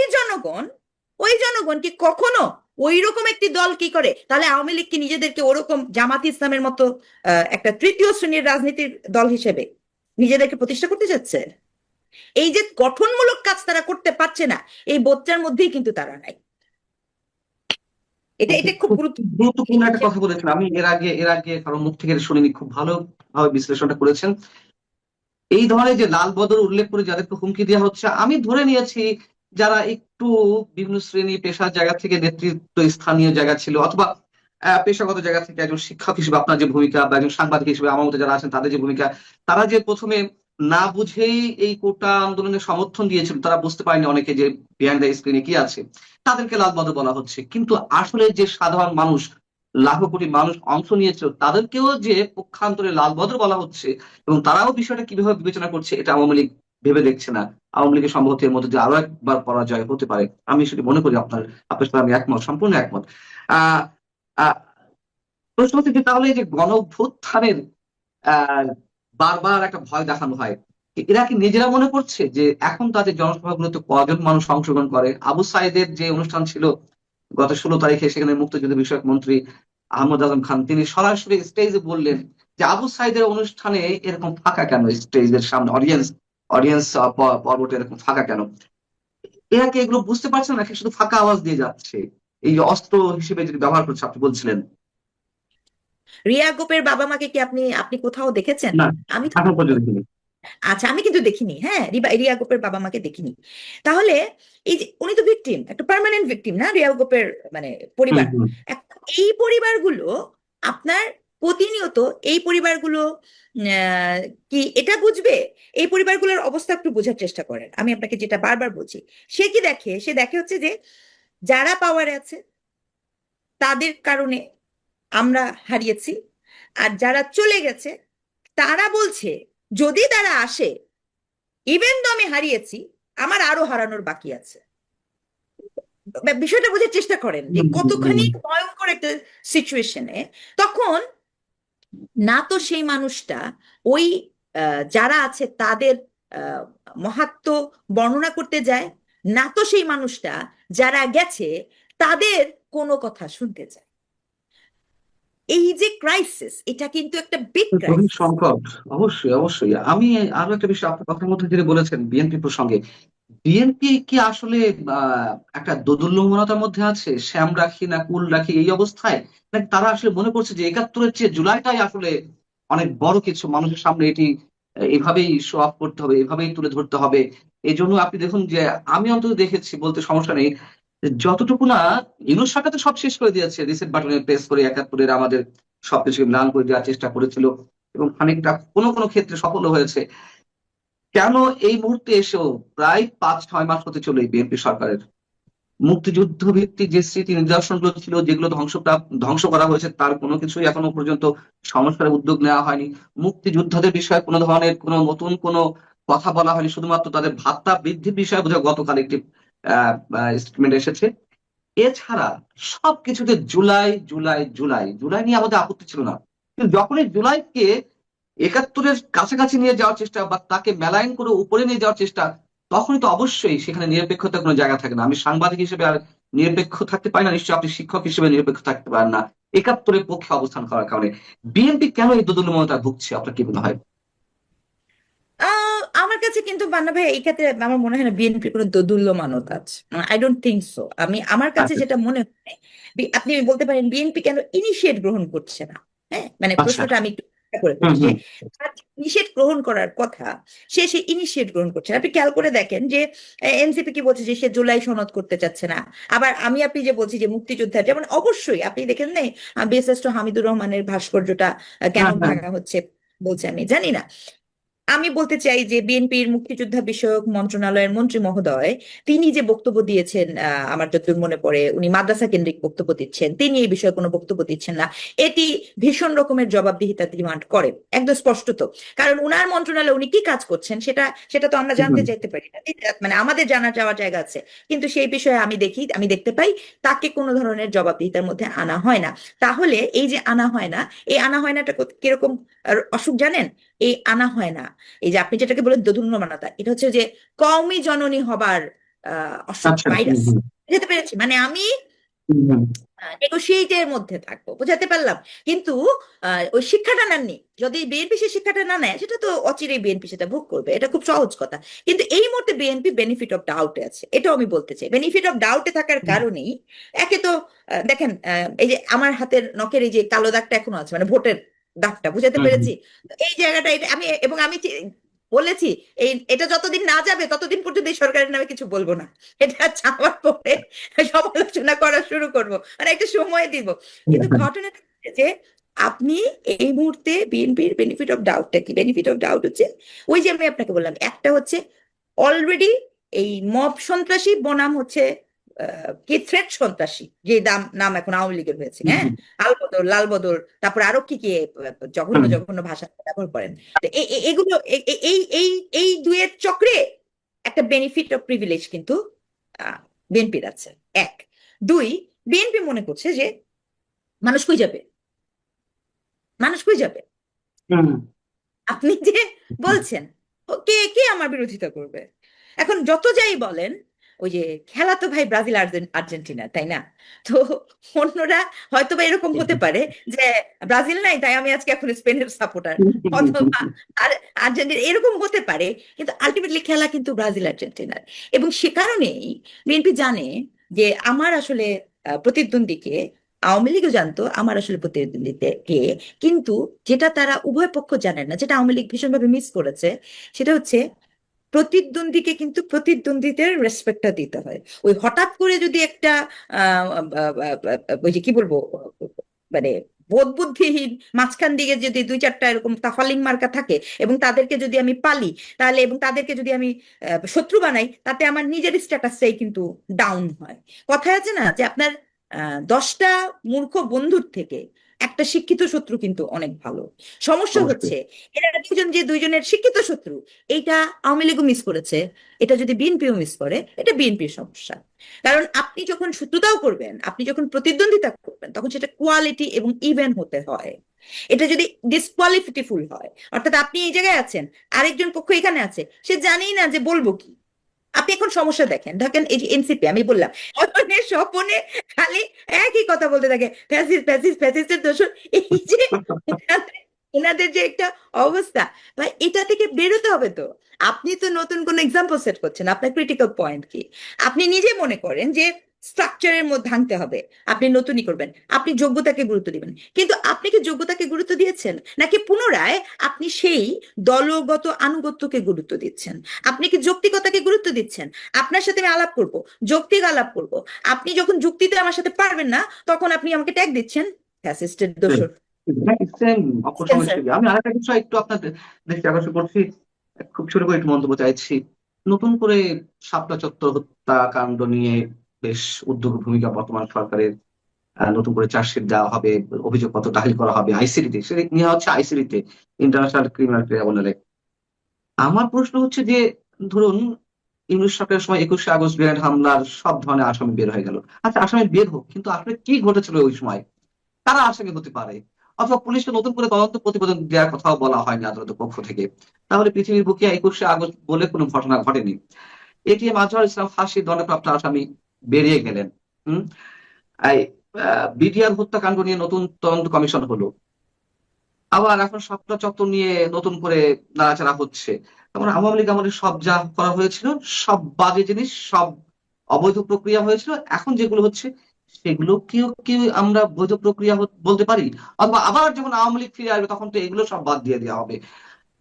জনগণ কি কখনো ওই রকম একটি দল কি করে? তাহলে আওয়ামী লীগ কি নিজেদেরকে ওরকম জামাত ইসলামের মতো একটা তৃতীয় শ্রেণীর রাজনীতির দল হিসেবে নিজেদেরকে প্রতিষ্ঠা করতে যাচ্ছে? এই যে গঠনমূলক কাজ তারা করতে পারছে না, এই বোধটার মধ্যেই কিন্তু তারা নাই। এটা এটা খুব গুরুত্বপূর্ণ একটা কথা বলেছেন। আমি এর আগে কারো মুখ থেকে শুনিনি, খুব ভালোভাবে বিশ্লেষণটা করেছেন। এই ধরনের যে লাল বদর উল্লেখ করে যাদেরকে হুমকি দেওয়া হচ্ছে, আমি ধরে নিয়েছি যারা একটু বিভিন্ন শ্রেণী পেশার জায়গা থেকে নেতৃত্ব স্থানীয় জায়গা ছিল, অথবা পেশাগত জায়গা থেকে একজন শিক্ষক হিসেবে আপনার যে ভূমিকা, বা একজন সাংবাদিক হিসেবে আমার মতো যারা আছেন তাদের যে ভূমিকা, তারা যে প্রথমে না বুঝেই এই কোটা আন্দোলনের সমর্থন দিয়েছিল, তারা বুঝতে পারেনি অনেকে যে বিহাইন্ড দ্য স্ক্রিনে কি আছে, তাদেরকে লাল বদর বলা হচ্ছে। কিন্তু আসলে যে সাধারণ মানুষ, লাখো কোটি মানুষ অংশ নিয়েছিল, তাদেরকেও যে পক্ষান্তরে লাল বদর বলা হচ্ছে, এবং তারাও বিষয়টা কিভাবে বিবেচনা করছে এটা আওয়ামী লীগ ভেবে দেখছে না। আওয়ামী লীগের সম্ভবত এর মধ্যে যে আরো একবার পরাজয় হতে পারে, আমি সেটি মনে করি। আপনার সাথে আমি একমত, সম্পূর্ণ একমত। আহ আহ প্রশ্ন হচ্ছে যে তাহলে এই যে গণ অভ্যুত্থানের বারবার একটা ভয় দেখানো হয়, এরা কি নিজেরা মনে করছে যে এখন তাদের জনসভাগুলোতে কজন মানুষ অংশগ্রহণ করে? আবু সাইদের যে অনুষ্ঠান ছিল গত 16 তারিখে, সেখানে মুক্তিযুদ্ধ বিষয়ক মন্ত্রী আহমদ আজম খান তিনি সরাসরি স্টেজে বললেন যে আবু সাইদের অনুষ্ঠানে এরকম ফাঁকা কেন, স্টেজের সামনে অডিয়েন্স পর্বটা এরকম ফাঁকা কেন? এরা কি এগুলো বুঝতে পারছে না, নাকি শুধু ফাঁকা আওয়াজ দিয়ে যাচ্ছে? এই যে অস্ত্র হিসেবে যদি ব্যবহার করছে, আপনি বলছিলেন। রিয়া গোপের বাবা মাকে কি আপনি আপনি কোথাও দেখেছেন? না, আমি তো এখন পর্যন্ত দেখিনি। আচ্ছা, আমি কিন্তু দেখিনি। হ্যাঁ, রিয়া গোপের বাবা মাকে দেখিনি। তাহলে এই যে উনি তো ভিকটিম, একটা পার্মানেন্ট ভিকটিম না রিয়া গোপের মানে পরিবার। এই পরিবারগুলো আপনার প্রতিনিয়ত এই পরিবারগুলো কি এটা বুঝবে? এই পরিবারগুলোর অবস্থা একটু বোঝার চেষ্টা করেন। আমি আপনাকে যেটা বারবার বলছি, সে কি দেখে? সে দেখে হচ্ছে যে যারা পাওয়ারে আছে তাদের কারণে আমরা হারিয়েছি, আর যারা চলে গেছে তারা বলছে যদি তারা আসে, ইভেন তো আমি হারিয়েছি, আমার আরো হারানোর বাকি আছে। বিষয়টা বোঝার চেষ্টা করেন যে কতখানি ভয়ঙ্কর একটা সিচুয়েশনে তখন না তো সেই মানুষটা ওই যারা আছে তাদের মহাত্ম বর্ণনা করতে যায়, না তো সেই মানুষটা যারা গেছে তাদের কোনো কথা শুনতে যায়। এই যে ক্রাইসিস, এটা কিন্তু একটা বিগ ক্রাইসিস। সংকট, অবশ্যই অবশ্যই। আমি আরো একটা বিষয় আপনার কথার মধ্যে যেটা বলেছেন বিএনপি প্রসঙ্গে, বিএনপি কি আসলে একটা দোদুল্যমানতার মধ্যে আছে, শ্যাম রাখি না কুল রাখি এই অবস্থায়, নাকি তারা আসলে মনে করছে যে 71-এর চেয়ে জুলাইটাই আসলে অনেক বড় কিছু, মানুষের সামনে এটি এভাবেই শো অফ করতে হবে, এভাবেই তুলে ধরতে হবে? এই জন্য আপনি দেখুন যে আমি অন্তত দেখেছি, বলতে সমস্যা নেই, যতটুকু না ইউনূস সরকার তো সব শেষ করে দিয়েছে, রিসেট বাটনে প্রেস করে 71-এর আমাদের সবকিছু ম্লান করে দেওয়ার চেষ্টা করেছিল, এবং খানিকটা কোনো কোনো ক্ষেত্রে সফল হয়েছে। কেন এই মুহূর্তে এসেও প্রায় 5-6 মাস হতে চলে বিএনপি সরকারের মুক্তিযুদ্ধ ভিত্তিক যে স্মৃতি নিদর্শনগুলো ছিল, যেগুলো ধ্বংস করা হয়েছে, তার কোনো কিছুই এখনো পর্যন্ত সংস্কারের উদ্যোগ নেওয়া হয়নি। মুক্তিযোদ্ধাদের বিষয়ে কোনো ধরনের কোনো নতুন কোনো কথা বলা হয়নি, শুধুমাত্র তাদের ভাতা বৃদ্ধির বিষয়ে বোধহয় গতকাল একটি স্টেটমেন্ট এসেছে। এছাড়া সবকিছুতে জুলাই জুলাই জুলাই জুলাই নিয়ে আমাদের আপত্তি ছিল না, কিন্তু যখনই জুলাইকে 71-এর কাছাকাছি নিয়ে যাওয়ার চেষ্টা, বা তাকে মেলাইন করে উপরে নিয়ে যাওয়ার চেষ্টা, তখনই তো অবশ্যই সেখানে নিরপেক্ষতার কোনো জায়গা থাকে না। আমি সাংবাদিক হিসেবে আর নিরপেক্ষ থাকতে পারি না, নিশ্চয়ই আপনি শিক্ষক হিসেবে নিরপেক্ষ থাকতে পারেন না 71-এর পক্ষে অবস্থান করার কারণে। বিএনপি কেন এই দোদুল্যমনতা ভুগছে, আপনার কি মনে হয়? আমার কাছে কিন্তু বান্না ভাই এই ক্ষেত্রে আমার মনে হয় না বিএনপির কোনো দোদুল্যমানতা আছে। I don't think so. আমার কাছে যেটা মনে হয়, আপনি বলতে পারেন বিএনপি কেন ইনিশিয়েট গ্রহণ করছে না। হ্যাঁ, মানে প্রশ্নটা আমি একটু করে বলছি যে ইনিশিয়েট গ্রহণ করার কথা, সে ইনিশিয়েট গ্রহণ করছে না। আপনি খেয়াল করে দেখেন যে এনসিপি কি বলছে যে সে জুলাই সনদ করতে চাচ্ছে না। আবার আপনি যে বলছি যে মুক্তিযোদ্ধা, যেমন অবশ্যই আপনি দেখেন নাই বিএসএস হামিদুর রহমানের ভাস্কর্যটা কেন ভাঙা হচ্ছে বলছে, আমি জানি না। আমি বলতে চাই যে বিএনপির মুক্তিযোদ্ধা বিষয়ক মন্ত্রণালয়ের মন্ত্রী মহোদয় তিনি যে বক্তব্য দিয়েছেন, আমার যতদূর মনে পড়ে উনি মাদ্রাসা কেন্দ্রিক বক্তব্য দিচ্ছেন, তিনি এই বিষয়ে কোনো বক্তব্য দিচ্ছেন না। এটি ভীষণ রকমের জবাবদিহিতা ডিমান্ড করে, একদম স্পষ্টত। কারণ উনার মন্ত্রণালয়ে উনি কি কাজ করছেন সেটা তো আমরা জানতে চাইতে পারি না, মানে আমাদের জানার যাওয়ার জায়গা আছে, কিন্তু সেই বিষয়ে আমি দেখতে পাই তাকে কোনো ধরনের জবাবদিহিতার মধ্যে আনা হয় না। তাহলে এই যে আনা হয় না, এই আনা হয় নাটা কিরকম অসুখ জানেন? এই আনা হয় না, এই যে আপনি যেটাকে বলেন দোদুল্যমানতা, এটা হচ্ছে যে কওমি জননী হবার অসুখ, ভাইরাস। যেতে পেরেছি, মানে আমি নেগোশিয়েটের মধ্যে থাকবো, বোঝাতে পারলাম? কিন্তু ওই শিক্ষাটা নেননি। যদি বিএনপি সে শিক্ষাটা না নেয়, সেটা তো অচিরেই বিএনপি সেটা ভোগ করবে, এটা খুব সহজ কথা। কিন্তু এই মুহূর্তে বিএনপি বেনিফিট অফ ডাউটে আছে, এটাও আমি বলতে চাই। বেনিফিট অফ ডাউটে থাকার কারণেই একে তো দেখেন, এই যে আমার হাতের নখের এই যে কালো দাগটা এখনো আছে, মানে ভোটের দাগটা, বুঝাতে পেরেছি? তো এই জায়গাটা, এটা আমি এবং আমি বলেছি, এটা যতদিন না যাবে ততদিন পর্যন্ত এই সরকারের নামে কিছু বলবো না। এটা যাওয়ার পরে সমালোচনা করা শুরু করব, মানে একটা সময় দিব। কিন্তু ঘটনাটা হচ্ছে যে আপনি এই মুহূর্তে বিএনপির বেনিফিট অফ ডাউটটা কি? বেনিফিট অফ ডাউট হচ্ছে ওই যে আমি আপনাকে বললাম, একটা হচ্ছে অলরেডি এই মব সন্ত্রাসী বনাম হচ্ছে কি থ্রেট সন্ত্রাসী, যে নাম এখন আওয়ামী লীগের হয়েছে, হ্যাঁ, আলবদর, লালবদর, তারপরে আরো কি কি জঘন্য জঘন্য ভাষা ব্যবহার করেন। তো এগুলো এই এই এই দুয়ের চক্রে একটা বেনিফিট অফ প্রিভিলেজ কিন্তু বিএনপির আছে, এক। দুই, বিএনপি মনে করছে যে মানুষ কই যাবে, মানুষ কই যাবে। আপনি যে বলছেন কে কে আমার বিরোধিতা করবে, এখন যত যাই বলেন, ওই যে খেলা তো ভাই ব্রাজিল আর্জেন্টিনা, তাই না? তো অন্যরা হয়তো বা এরকম হতে পারে যে ব্রাজিল নাই তাই আমি আজকে এখন স্পেনের সাপোর্টার, অথবা আর আর্জেন্টিনা, এরকম হতে পারে। কিন্তু আলটিমেটলি খেলা কিন্তু ব্রাজিল আর্জেন্টিনার। এবং সে কারণেই বিএনপি জানে যে আমার আসলে প্রতিদ্বন্দ্বীকে, আওয়ামী লীগও জানতো আমার আসলে প্রতিদ্বন্দ্বীতে কে, কিন্তু যেটা তারা উভয় পক্ষ জানেন না, যেটা আওয়ামী লীগ ভীষণভাবে মিস করেছে, সেটা হচ্ছে প্রতিদ্বন্দ্বীকে কিন্তু প্রতিদ্বন্দ্বীদের রেসপেক্টটা দিতে হয়। ওই হঠাৎ করে যদি একটা ওই যে কি বলবো, মানে বোধ বুদ্ধিহীন মাঝখান দিকে যদি দুই চারটা এরকম তাফালিং মার্কা থাকে এবং তাদেরকে যদি আমি পালি, তাহলে এবং তাদেরকে যদি আমি শত্রু বানাই, তাতে আমার নিজের স্ট্যাটাসটাই কিন্তু ডাউন হয়। কথায় আছে না যে আপনার 10টা মূর্খ বন্ধুর থেকে একটা শিক্ষিত শত্রু কিন্তু অনেক ভালো। সমস্যা হচ্ছে এরা দুজন, যে দুইজনের শিক্ষিত শত্রু, এইটা আওয়ামী লীগও মিস করেছে, এটা যদি বিএনপিও মিস করে, এটা বিএনপির সমস্যা। কারণ আপনি যখন শত্রুতাও করবেন, আপনি যখন প্রতিদ্বন্দ্বিতা করবেন, তখন সেটা কোয়ালিটি এবং ইভেন হতে হয়। এটা যদি ডিসকোয়ালিফিটিফুল হয়, অর্থাৎ আপনি এই জায়গায় আছেন, আরেকজন পক্ষ এখানে আছে, সে জানেই না যে বলবো কি। আপনি এখন সমস্যা দেখেন, দেখেন এই যে এনসিপি, আমি বললাম অজনে স্বপনে খালি একই কথা বলতে থাকে, ফ্যাসিস্ট ফ্যাসিস্ট ফ্যাসিস্টের দোষর। এই যে এনাদের যে একটা অবস্থা, ভাই এটা থেকে বেরোতে হবে তো। আপনি তো নতুন কোন এক্সাম্পল সেট করছেন, আপনার ক্রিটিক্যাল পয়েন্ট কি? আপনি নিজে মনে করেন যে স্ট্রাকচারের মধ্যে ভাঙতে হবে, আপনি নতুনই করবেন, আপনি যোগ্যতাকে গুরুত্ব দিবেন। কিন্তু আপনি কি যোগ্যতাকে গুরুত্ব দিয়েছেন, নাকি পুনরায় আপনি সেই দলগত আনুগত্যকে গুরুত্ব দিচ্ছেন? আপনি কি যৌক্তিকতাকে গুরুত্ব দিচ্ছেন? আপনার সাথে আমি আলাপ করব, যৌক্তিক আলাপ করব, আপনি যখন যুক্তিতে আমার সাথে পারবেন না, তখন আপনি আমাকে ট্যাগ দিচ্ছেন ফ্যাসিস্টের দোষর। আমি আরেকটা বিষয় একটু আপনাদের দৃষ্টি আকর্ষণ করছি, খুব ছোট করে একটু মন্তব্য চাইছি। নতুন করে শাপলা চত্বর হত্যাকাণ্ড নিয়ে বেশ উদ্যোগী ভূমিকা বর্তমান সরকারের। নতুন করে চার্জশিট দেওয়া হবে, অভিযোগপত্র দাখিল করা হবে আইসিডিতে, সেটা নেওয়া হচ্ছে আইসিডিতে, ইন্টারন্যাশনাল ক্রিমিনাল ট্রাইব্যুনালে। আমার প্রশ্ন হচ্ছে যে ধরুন ইউনূস সরকারের সময় 21শে আগস্ট গ্রেনেড হামলার সব ধরনের আসামি বের হয়ে গেল। আচ্ছা, আসামি বের হোক, কিন্তু আসলে কি ঘটেছিল ওই সময়, তারা আসামি হতে পারে, অথবা পুলিশকে নতুন করে তদন্ত প্রতিবেদন দেওয়ার কথাও বলা হয়নি আদালতের পক্ষ থেকে। তাহলে পৃথিবীর বুকে 21শে আগস্ট বলে কোনো ঘটনা ঘটেনি। এটিএম আজহার ইসলাম ফাঁসির দণ্ডপ্রাপ্ত আসামি বেরিয়ে গেলেন। বিডিআর হত্যাকাণ্ড নিয়ে নতুন তদন্ত কমিশন হলো, আবার এখন শাপলা চত্বর নিয়ে নতুন করে নাড়াচাড়া হচ্ছে। তারপরে আওয়ামী লীগ আমাদের সব যা করা হয়েছিল সব বাজে জিনিস, সব অবৈধ প্রক্রিয়া হয়েছিল, এখন যেগুলো হচ্ছে সেগুলো কি আমরা বৈধ প্রক্রিয়া বলতে পারি? অথবা আবার যখন আওয়ামী লীগ ফিরে আসবে তখন তো এগুলো সব বাদ দিয়ে দেওয়া হবে।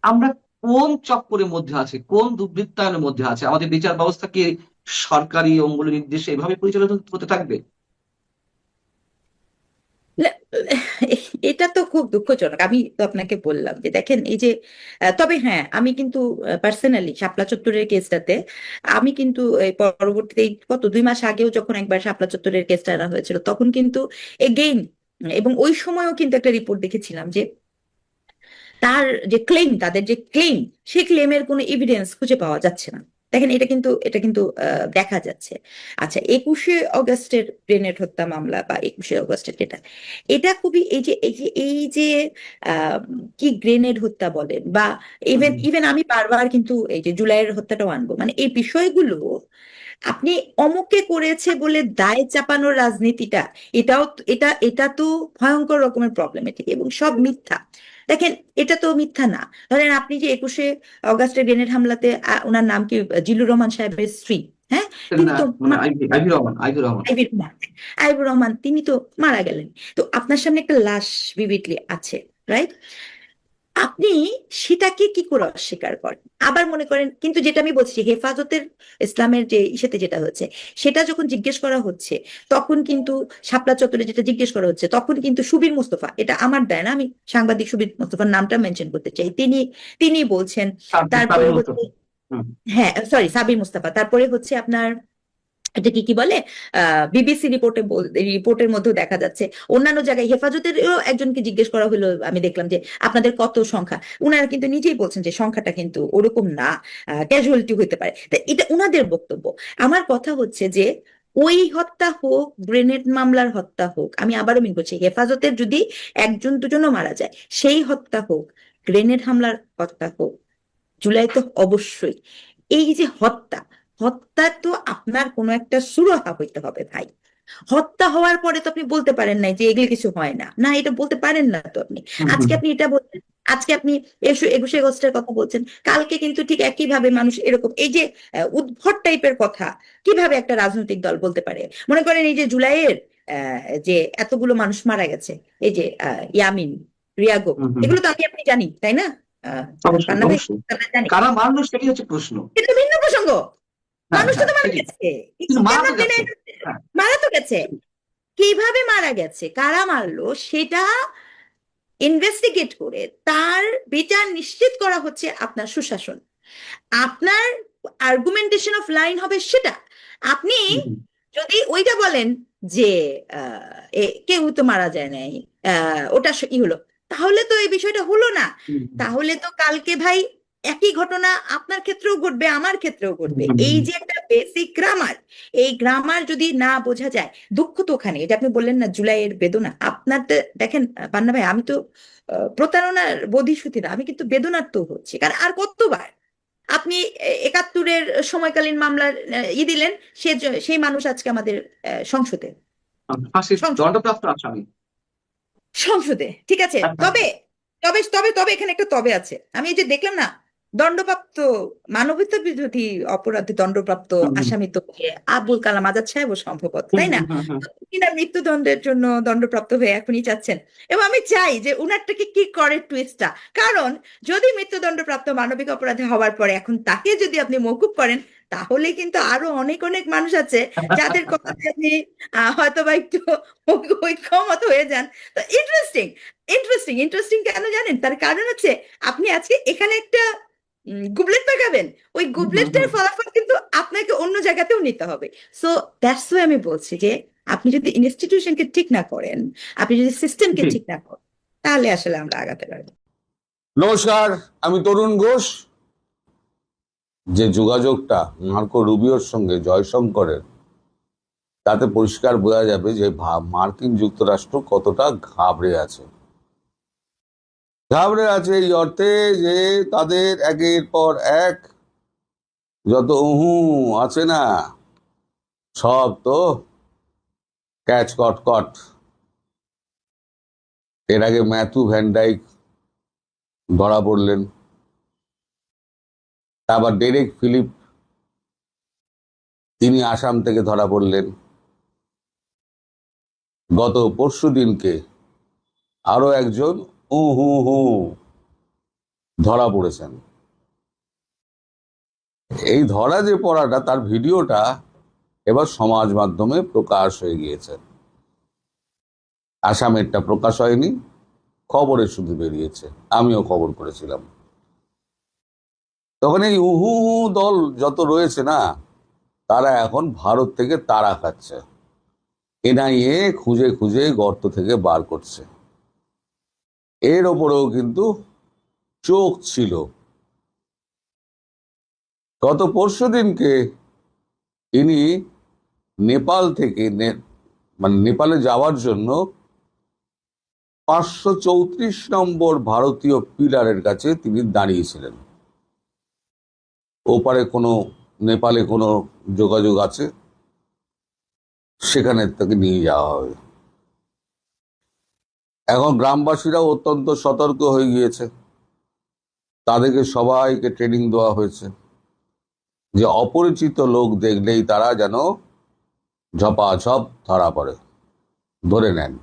আমরা কোন চক্করের মধ্যে আছি, কোন দুর্বৃত্তায়নের মধ্যে আছে? আমাদের বিচার ব্যবস্থা কি সরকারি অঙ্গুলি নির্দেশে এভাবে পরিচালিত হতে থাকবে? এটা তো খুব দুঃখজনক। আমি তো আপনাকে বললাম যে দেখেন এই যে তবে হ্যাঁ, আমি কিন্তু পার্সোনালি শাপলা চত্বরের কেসটাতে আমি কিন্তু পরবর্তীতে কত 2 মাস আগেও যখন একবার শাপলা চত্বরের কেসটা আনা হয়েছিল, তখন কিন্তু এগেইন, এবং ওই সময়ও কিন্তু একটা রিপোর্ট দেখেছিলাম যে তার যে ক্লেম, তাদের যে ক্লেম, সেই ক্লেমের কোনো এভিডেন্স খুঁজে পাওয়া যাচ্ছে না, তাই দেখেন এটা কিন্তু দেখা যাচ্ছে। আচ্ছা, 21শে অগস্টের গ্রেনেড হত্যা মামলা বা 21শে অগস্টের এটা খুবই এই যে আহ কি গ্রেনেড হত্যা বলেন বা ইভেন ইভেন আমি বারবার কিন্তু এই যে জুলাইয়ের হত্যাটাও আনবো, মানে এই বিষয়গুলো আপনি অমুকে করেছে বলে দায় চাপানোর রাজনীতিটা, এটা তো ভয়ঙ্কর রকমের প্রবলেমেটিক এবং সব মিথ্যা। দেখেন, এটা তো মিথ্যা না। ধরেন আপনি যে 21শে অগস্টের গ্রেনেড হামলাতে ওনার নাম কি, জিল্লুর রহমান সাহেবের স্ত্রী, হ্যাঁ, তিনি তো মানে আইভি রহমান আইবুর রহমান তিনি তো মারা গেলেন। তো আপনার সামনে একটা লাশ ভিভিডলি আছে, রাইট? আপনি সেটাকে কি করে অস্বীকার করেন? আবার মনে করেন, কিন্তু যেটা আমি বলছি হেফাজতের ইসলামের যে ইসেতে যেটা হচ্ছে, সেটা যখন জিজ্ঞেস করা হচ্ছে তখন কিন্তু শাপলা চত্বরে যেটা জিজ্ঞেস করা হচ্ছে তখন কিন্তু সুবীর মুস্তফা, এটা আমার দায় না, আমি সাংবাদিক সুবীর মুস্তফার নামটা মেনশন করতে চাই, তিনি বলছেন। তারপরে হচ্ছে, হ্যাঁ সরি, সাবির মুস্তাফা। তারপরে হচ্ছে আপনার এটা কি বলে, বিবিসি রিপোর্টের মধ্যেও দেখা যাচ্ছে, অন্যান্য জায়গায় হেফাজতের একজনকে জিজ্ঞেস করা হলো, আমি দেখলাম যে আপনাদের কত সংখ্যা, উনারা কিন্তু নিজেই বলছেন যে সংখ্যাটা কিন্তু ওরকম না, ক্যাজুয়ালিটি হতে পারে। তা এটা উনাদের বক্তব্য। আমার কথা হচ্ছে যে ওই হত্যা হোক, গ্রেনেড মামলার হত্যা হোক, আমি আবারও মিন করছি, হেফাজতের যদি একজন দুজনও মারা যায় সেই হত্যা হোক, গ্রেনেড হামলার হত্যা হোক, জুলাই তো অবশ্যই। এই যে হত্যা তো আপনার কোনো একটা সুরাহা হইতে হবে ভাই। হত্যা হওয়ার পরে তো আপনি বলতে পারেন না যে এগুলো কিছু হয় না, না এটা বলতে পারেন না তো আপনি। আজকে আপনি এটা বলছেন, আজকে আপনি 21শে অগস্টের কথা বলছেন, কালকে কিন্তু ঠিক একইভাবে মানুষ এরকম এই যে উদ্ভট টাইপের কথা কিভাবে একটা রাজনৈতিক দল বলতে পারে? মনে করেন এই যে জুলাইয়ের যে এতগুলো মানুষ মারা গেছে, এই যে ইয়ামিন, রিয়াগো, এগুলো তো আপনি জানি তাই না? পান্না ভাই, আমরা জানি। কারা মারলো সেটি হচ্ছে প্রশ্ন। এটা ভিন্ন প্রসঙ্গ। হ্যাঁ, মানুষটা তো মারা সেটি। গেছে, কিন্তু মারা তো কেন গেছে। জেনে- হ্যাঁ। মারা তো গেছে। কিভাবে মারা গেছে, কারা মারলো সেটা ইনভেস্টিগেট করে তার বিচার নিশ্চিত করা হচ্ছে আপনার সুশাসন। আপনার আর্গুমেন্টেশন অফ লাইন হবে সেটা। আপনি যদি ওইটা বলেন যে কেউ তো মারা যায় নাই, ওটা ই হলো, তাহলে তো এই বিষয়টা হলো না। তাহলে তো কালকে ভাই একই ঘটনা আপনার ক্ষেত্রেও ঘটবে, আমার ক্ষেত্রেও ঘটবে। এই যে একটা বেসিক গ্রামার, এই গ্রামার যদি না বোঝা যায়, দুঃখ তো ওখানে। এটা আপনি বললেন না জুলাইয়ের বেদনা, আপনার তো দেখেন পান্না ভাই, আমি তো প্রতারণার বোধিসূতি না, আমি কিন্তু বেদনার তো হচ্ছে। কারণ আর কতবার আপনি 71-এর সময়কালীন মামলার দিলেন, সেই মানুষ আজকে আমাদের সংসদে ফাঁসির দণ্ডপ্রাপ্ত আসামি। সংসদে, ঠিক আছে। তবে তবে তবে তবে এখানে একটা তবে আছে। আমি এই যে দেখলাম না, দণ্ডপ্রাপ্ত মানবতা বিরোধী অপরাধে দণ্ডপ্রাপ্ত আসামি তো আবুল কালাম আজাদ সাহেব সম্ভবত, তাই না? কিনা মৃত্যুদণ্ডের জন্য দণ্ডপ্রাপ্ত হয়ে এখনই চাচ্ছেন। এবং আমি চাই যে উনারটাকে কি করে টুইস্টটা, কারণ যদি মৃত্যুদণ্ডপ্রাপ্ত মানবিক অপরাধে হওয়ার পরে এখন তাকে যদি আপনি মওকুফ করেন, তাহলে কিন্তু আরো অনেক অনেক মানুষ আছে যাদের কথাতে আপনি হয়তো বা একটু ঐক্যমত হয়ে যান। তো ইন্টারেস্টিং কেন জানেন? তার কারণ হচ্ছে আপনি আজকে এখানে একটা গুবলেট পাকাবেন, ওই গুবলেটটার ফলাফল কিন্তু আপনাকে অন্য জায়গাতেও নিতে হবে। সো দ্যাটস ওয়াই আমি বলছি যে আপনি যদি ইনস্টিটিউশনকে ঠিক না করেন, আপনি যদি সিস্টেমকে ঠিক না করেন, তাহলে আসলে আমরা আগাতে পারবো। নমস্কার, আমি তরুণ ঘোষ। যে যোগাযোগটা মার্কো রুবিওর সঙ্গে জয়শঙ্করের, তাতে পরিষ্কার বোঝা যাবে যে মার্কিন যুক্তরাষ্ট্র কতটা ঘাবড়ে আছে এই অর্থে যে তাদের একের পর এক যত আছে না, সব তো ক্যাচ কট। এর আগে ম্যাথু ভ্যান ডাইক ধরা পড়লেন, আবার ডেরেক ফিলিপ তিনি আসাম থেকে ধরা পড়লেন। গত পরশু দিনকে আরো একজন ধরা পড়েছেন। এই ধরা যে পড়াটা, তার ভিডিওটা এবার সমাজ মাধ্যমে প্রকাশ হয়ে গিয়েছে। আসামেরটা প্রকাশ হয়নি, খবরে শুধু বেরিয়েছে, আমিও খবর করেছিলাম। তখন এই দল যত রয়েছে না, তারা এখন ভারত থেকে তাড়া খাচ্ছে, এনআইএ খুঁজে খুঁজে গর্ত থেকে বার করছে। এর ওপরেও কিন্তু চোখ ছিল গত পরশুদিনকে ইনি নেপাল থেকে মানে নেপালে যাওয়ার জন্য 534 নম্বর ভারতীয় পিলারের কাছে তিনি দাঁড়িয়েছিলেন। ওপারে কোনো নেপালে কোনো যোগাযোগ আছে, সেখানে তাকে নিয়ে যাওয়া হবে। এখন গ্রামবাসীরাও অত্যন্ত সতর্ক হয়ে গিয়েছে, তাদেরকে সবাইকে ট্রেনিং দেওয়া হয়েছে যে অপরিচিত লোক দেখলেই তারা যেন ঝপাঝপ ধরা পড়ে, ধরে নেন।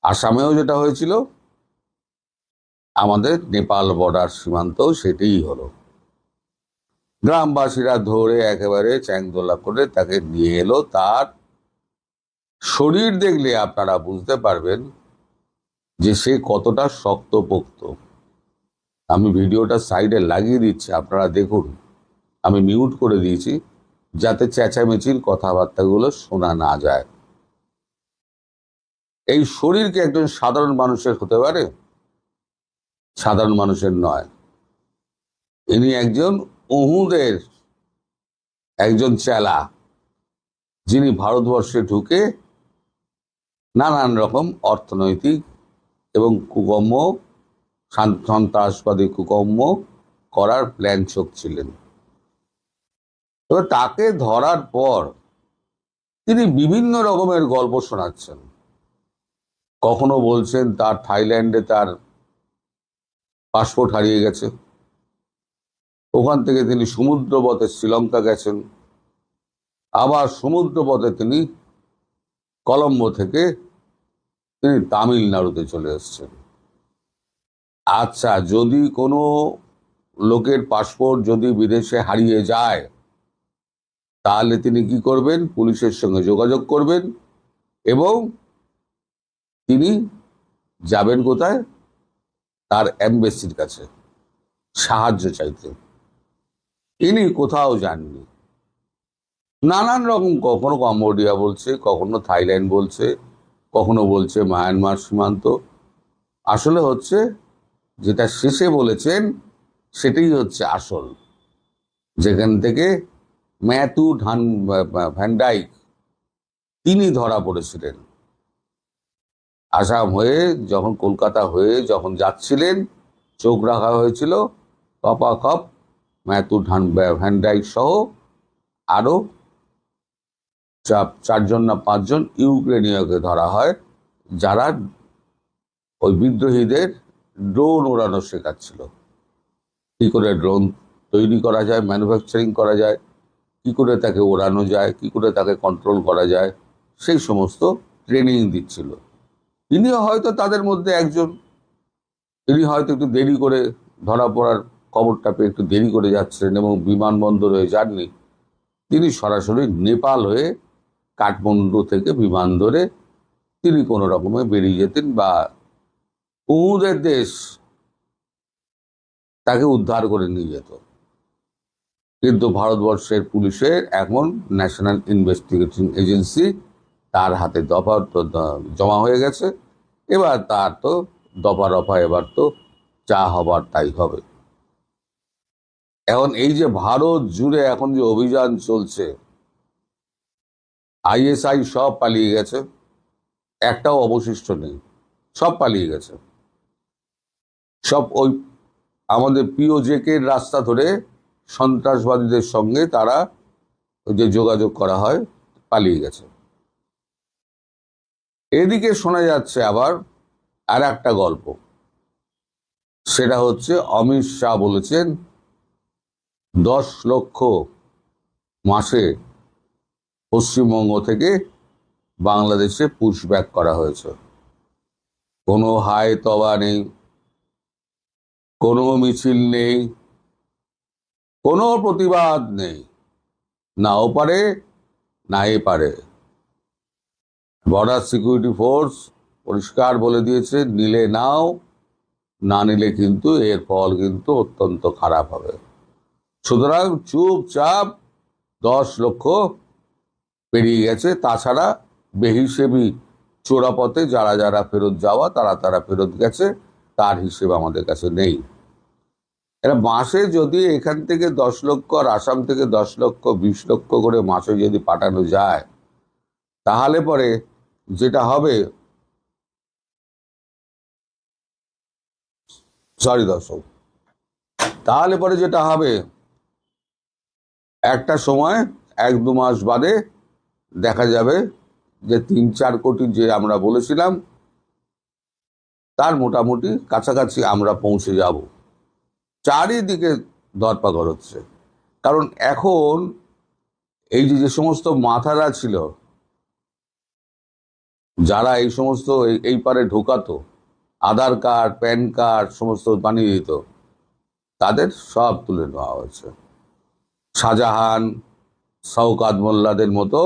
আসামেও যেটা হয়েছিল, আমাদের নেপাল বর্ডার সীমান্তও সেটাই হলো। গ্রামবাসীরা ধরে একেবারে চ্যাংদোলা করে তাকে নিয়ে এলো। তার শরীর দেখলে আপনারা বুঝতে পারবেন যে সে কতটা শক্তপোক্ত। আমি ভিডিওটা সাইডে লাগিয়ে দিচ্ছি, আপনারা দেখুন। আমি মিউট করে দিয়েছি যাতে চেঁচামেচির কথাবার্তাগুলো শোনা না যায়। এই শরীর কি একজন সাধারণ মানুষের হতে পারে? সাধারণ মানুষের নয়। ইনি একজন উহুদের একজন চেলা, যিনি ভারতবর্ষে ঢুকে নানান রকম অর্থনৈতিক এবং কুকর্ম, সন্ত্রাসবাদী কুকর্ম করার প্ল্যান ছিলেন। তবে তাকে ধরার পর তিনি বিভিন্ন রকমের গল্প শোনাচ্ছেন। কখনো বলছেন তার থাইল্যান্ডে তার পাসপোর্ট হারিয়ে গেছে, ওখান থেকে তিনি সমুদ্রপথে শ্রীলঙ্কা গেছেন, আবার সমুদ্রপথে তিনি কলম্বো থেকে তিনি তামিলনাড়ুতে চলে এসেছেন। আচ্ছা, যদি কোনো লোকের পাসপোর্ট যদি বিদেশে হারিয়ে যায়, তাহলে তিনি কি করবেন? পুলিশের সঙ্গে যোগাযোগ করবেন এবং তিনি যাবেন কোথায়? তার এমবেসির কাছে সাহায্য চাইতে। ইনি কোথাও যাননি, নানান রকম, কখনো কম্বোডিয়া বলছে, কখনো থাইল্যান্ড বলছে, কখনো বলছে মায়ানমার সীমান্ত। আসলে হচ্ছে যেটা শেষে বলেছেন সেটাই হচ্ছে আসল, যেখান থেকে ম্যাথু ভ্যান্ডাইক তিনি ধরা পড়েছিলেন। আসাম হয়ে যখন কলকাতা হয়ে যখন যাচ্ছিলেন, চোখ রাখা হয়েছিল কপাকপ ম্যাথু ভ্যান্ডাইক সহ আরো 4জন না 5জন ইউক্রেনীয়কে ধরা হয়, যারা ওই বিদ্রোহীদের ড্রোন ওড়ানো শেখাচ্ছিল। কি করে ড্রোন তৈরি করা যায়, ম্যানুফ্যাকচারিং করা যায়, কি করে তাকে ওড়ানো যায়, কি করে তাকে কন্ট্রোল করা যায়, সেই সমস্ত ট্রেনিং দিচ্ছিল। ইনিও হয়তো তাদের মধ্যে একজন। তিনি হয়তো একটু দেরি করে ধরা পড়ার খবরটা পেয়ে একটু দেরি করে যাচ্ছিলেন এবং বিমানবন্দর হয়ে যাননি। তিনি সরাসরি নেপাল হয়ে কাঠমান্ডু থেকে বিমান ধরে তিনি কোনো রকমে বেরিয়ে যেতেন, বা উহুদের দেশ তাকে উদ্ধার করে নিয়ে যেত। কিন্তু ভারতবর্ষের পুলিশের এখন ন্যাশনাল ইনভেস্টিগেশন এজেন্সি তার হাতে জমা হয়ে গেছে। এবার তার তো দফা রফা, এবার তো যা হবার তাই হবে। এখন এই যে ভারত জুড়ে এখন যে অভিযান চলছে, আইএসআই সব পালিয়ে গেছে, একটাও অবশিষ্ট নেই, সব পালিয়ে গেছে। সব ওই আমাদের পিওজেকে রাস্তা ধরে সন্ত্রাসবাদীদের সঙ্গে তারা যে যোগাযোগ করা হয়, পালিয়ে গেছে। এদিকে শোনা যাচ্ছে আবার আর একটা গল্প, সেটা হচ্ছে অমিত শাহ বলেছেন 10 লক্ষ মাসে পশ্চিমবঙ্গ থেকে বাংলাদেশে পুশব্যাক করা হয়েছে। কোনো হায় তবা নেই, কোনো মিছিল নেই, কোনো প্রতিবাদ নেই, না ওপারে না এপারে। বর্ডার সিকিউরিটি ফোর্স পরিষ্কার বলে দিয়েছে, নিলে নাও, না নিলে কিন্তু এর ফল কিন্তু অত্যন্ত খারাপ হবে। সুতরাং চুপচাপ 10 লক্ষ পেরিয়ে গেছে। তাছাড়া বেহিসেবি চোরাপথে যারা যারা ফেরত যাওয়া তারা ফেরত গেছে, তার হিসেব আমাদের কাছে নেই। এরা মাসে যদি এখান থেকে 10 লক্ষ আর আসাম থেকে 10 লক্ষ 20 লক্ষ করে মাসে যদি পাঠানো যায়, তাহলে পরে যেটা হবে, সরি দর্শক, তাহলে পরে যেটা হবে, একটা সময় 1-2 মাস বাদে দেখা যাবে যে 3-4 কোটি যে আমরা বলেছিলাম তার মোটামুটি কাছাকাছি আমরা পৌঁছে যাব। চারিদিকে ধরপাকড় হচ্ছে, কারণ এখন এই যে সমস্ত মাথারা ছিল যারা এই সমস্ত এই পারে ঢোকাতো, আধার কার্ড প্যান কার্ড সমস্ত বানিয়ে দিত, তাদের সব তুলে নেওয়া হয়েছে। শাহজাহান, শওকাত মোল্লাদের মতো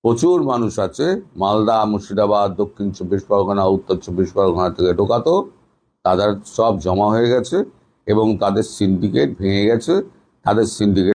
প্রচুর মানুষ আছে মালদা, মুর্শিদাবাদ, দক্ষিণ 24 পরগনা, উত্তর 24 পরগনা থেকে ঢোকাতো, তাদের সব জমা হয়ে গেছে এবং তাদের সিন্ডিকেট ভেঙে গেছে। তাদের সিন্ডিকেট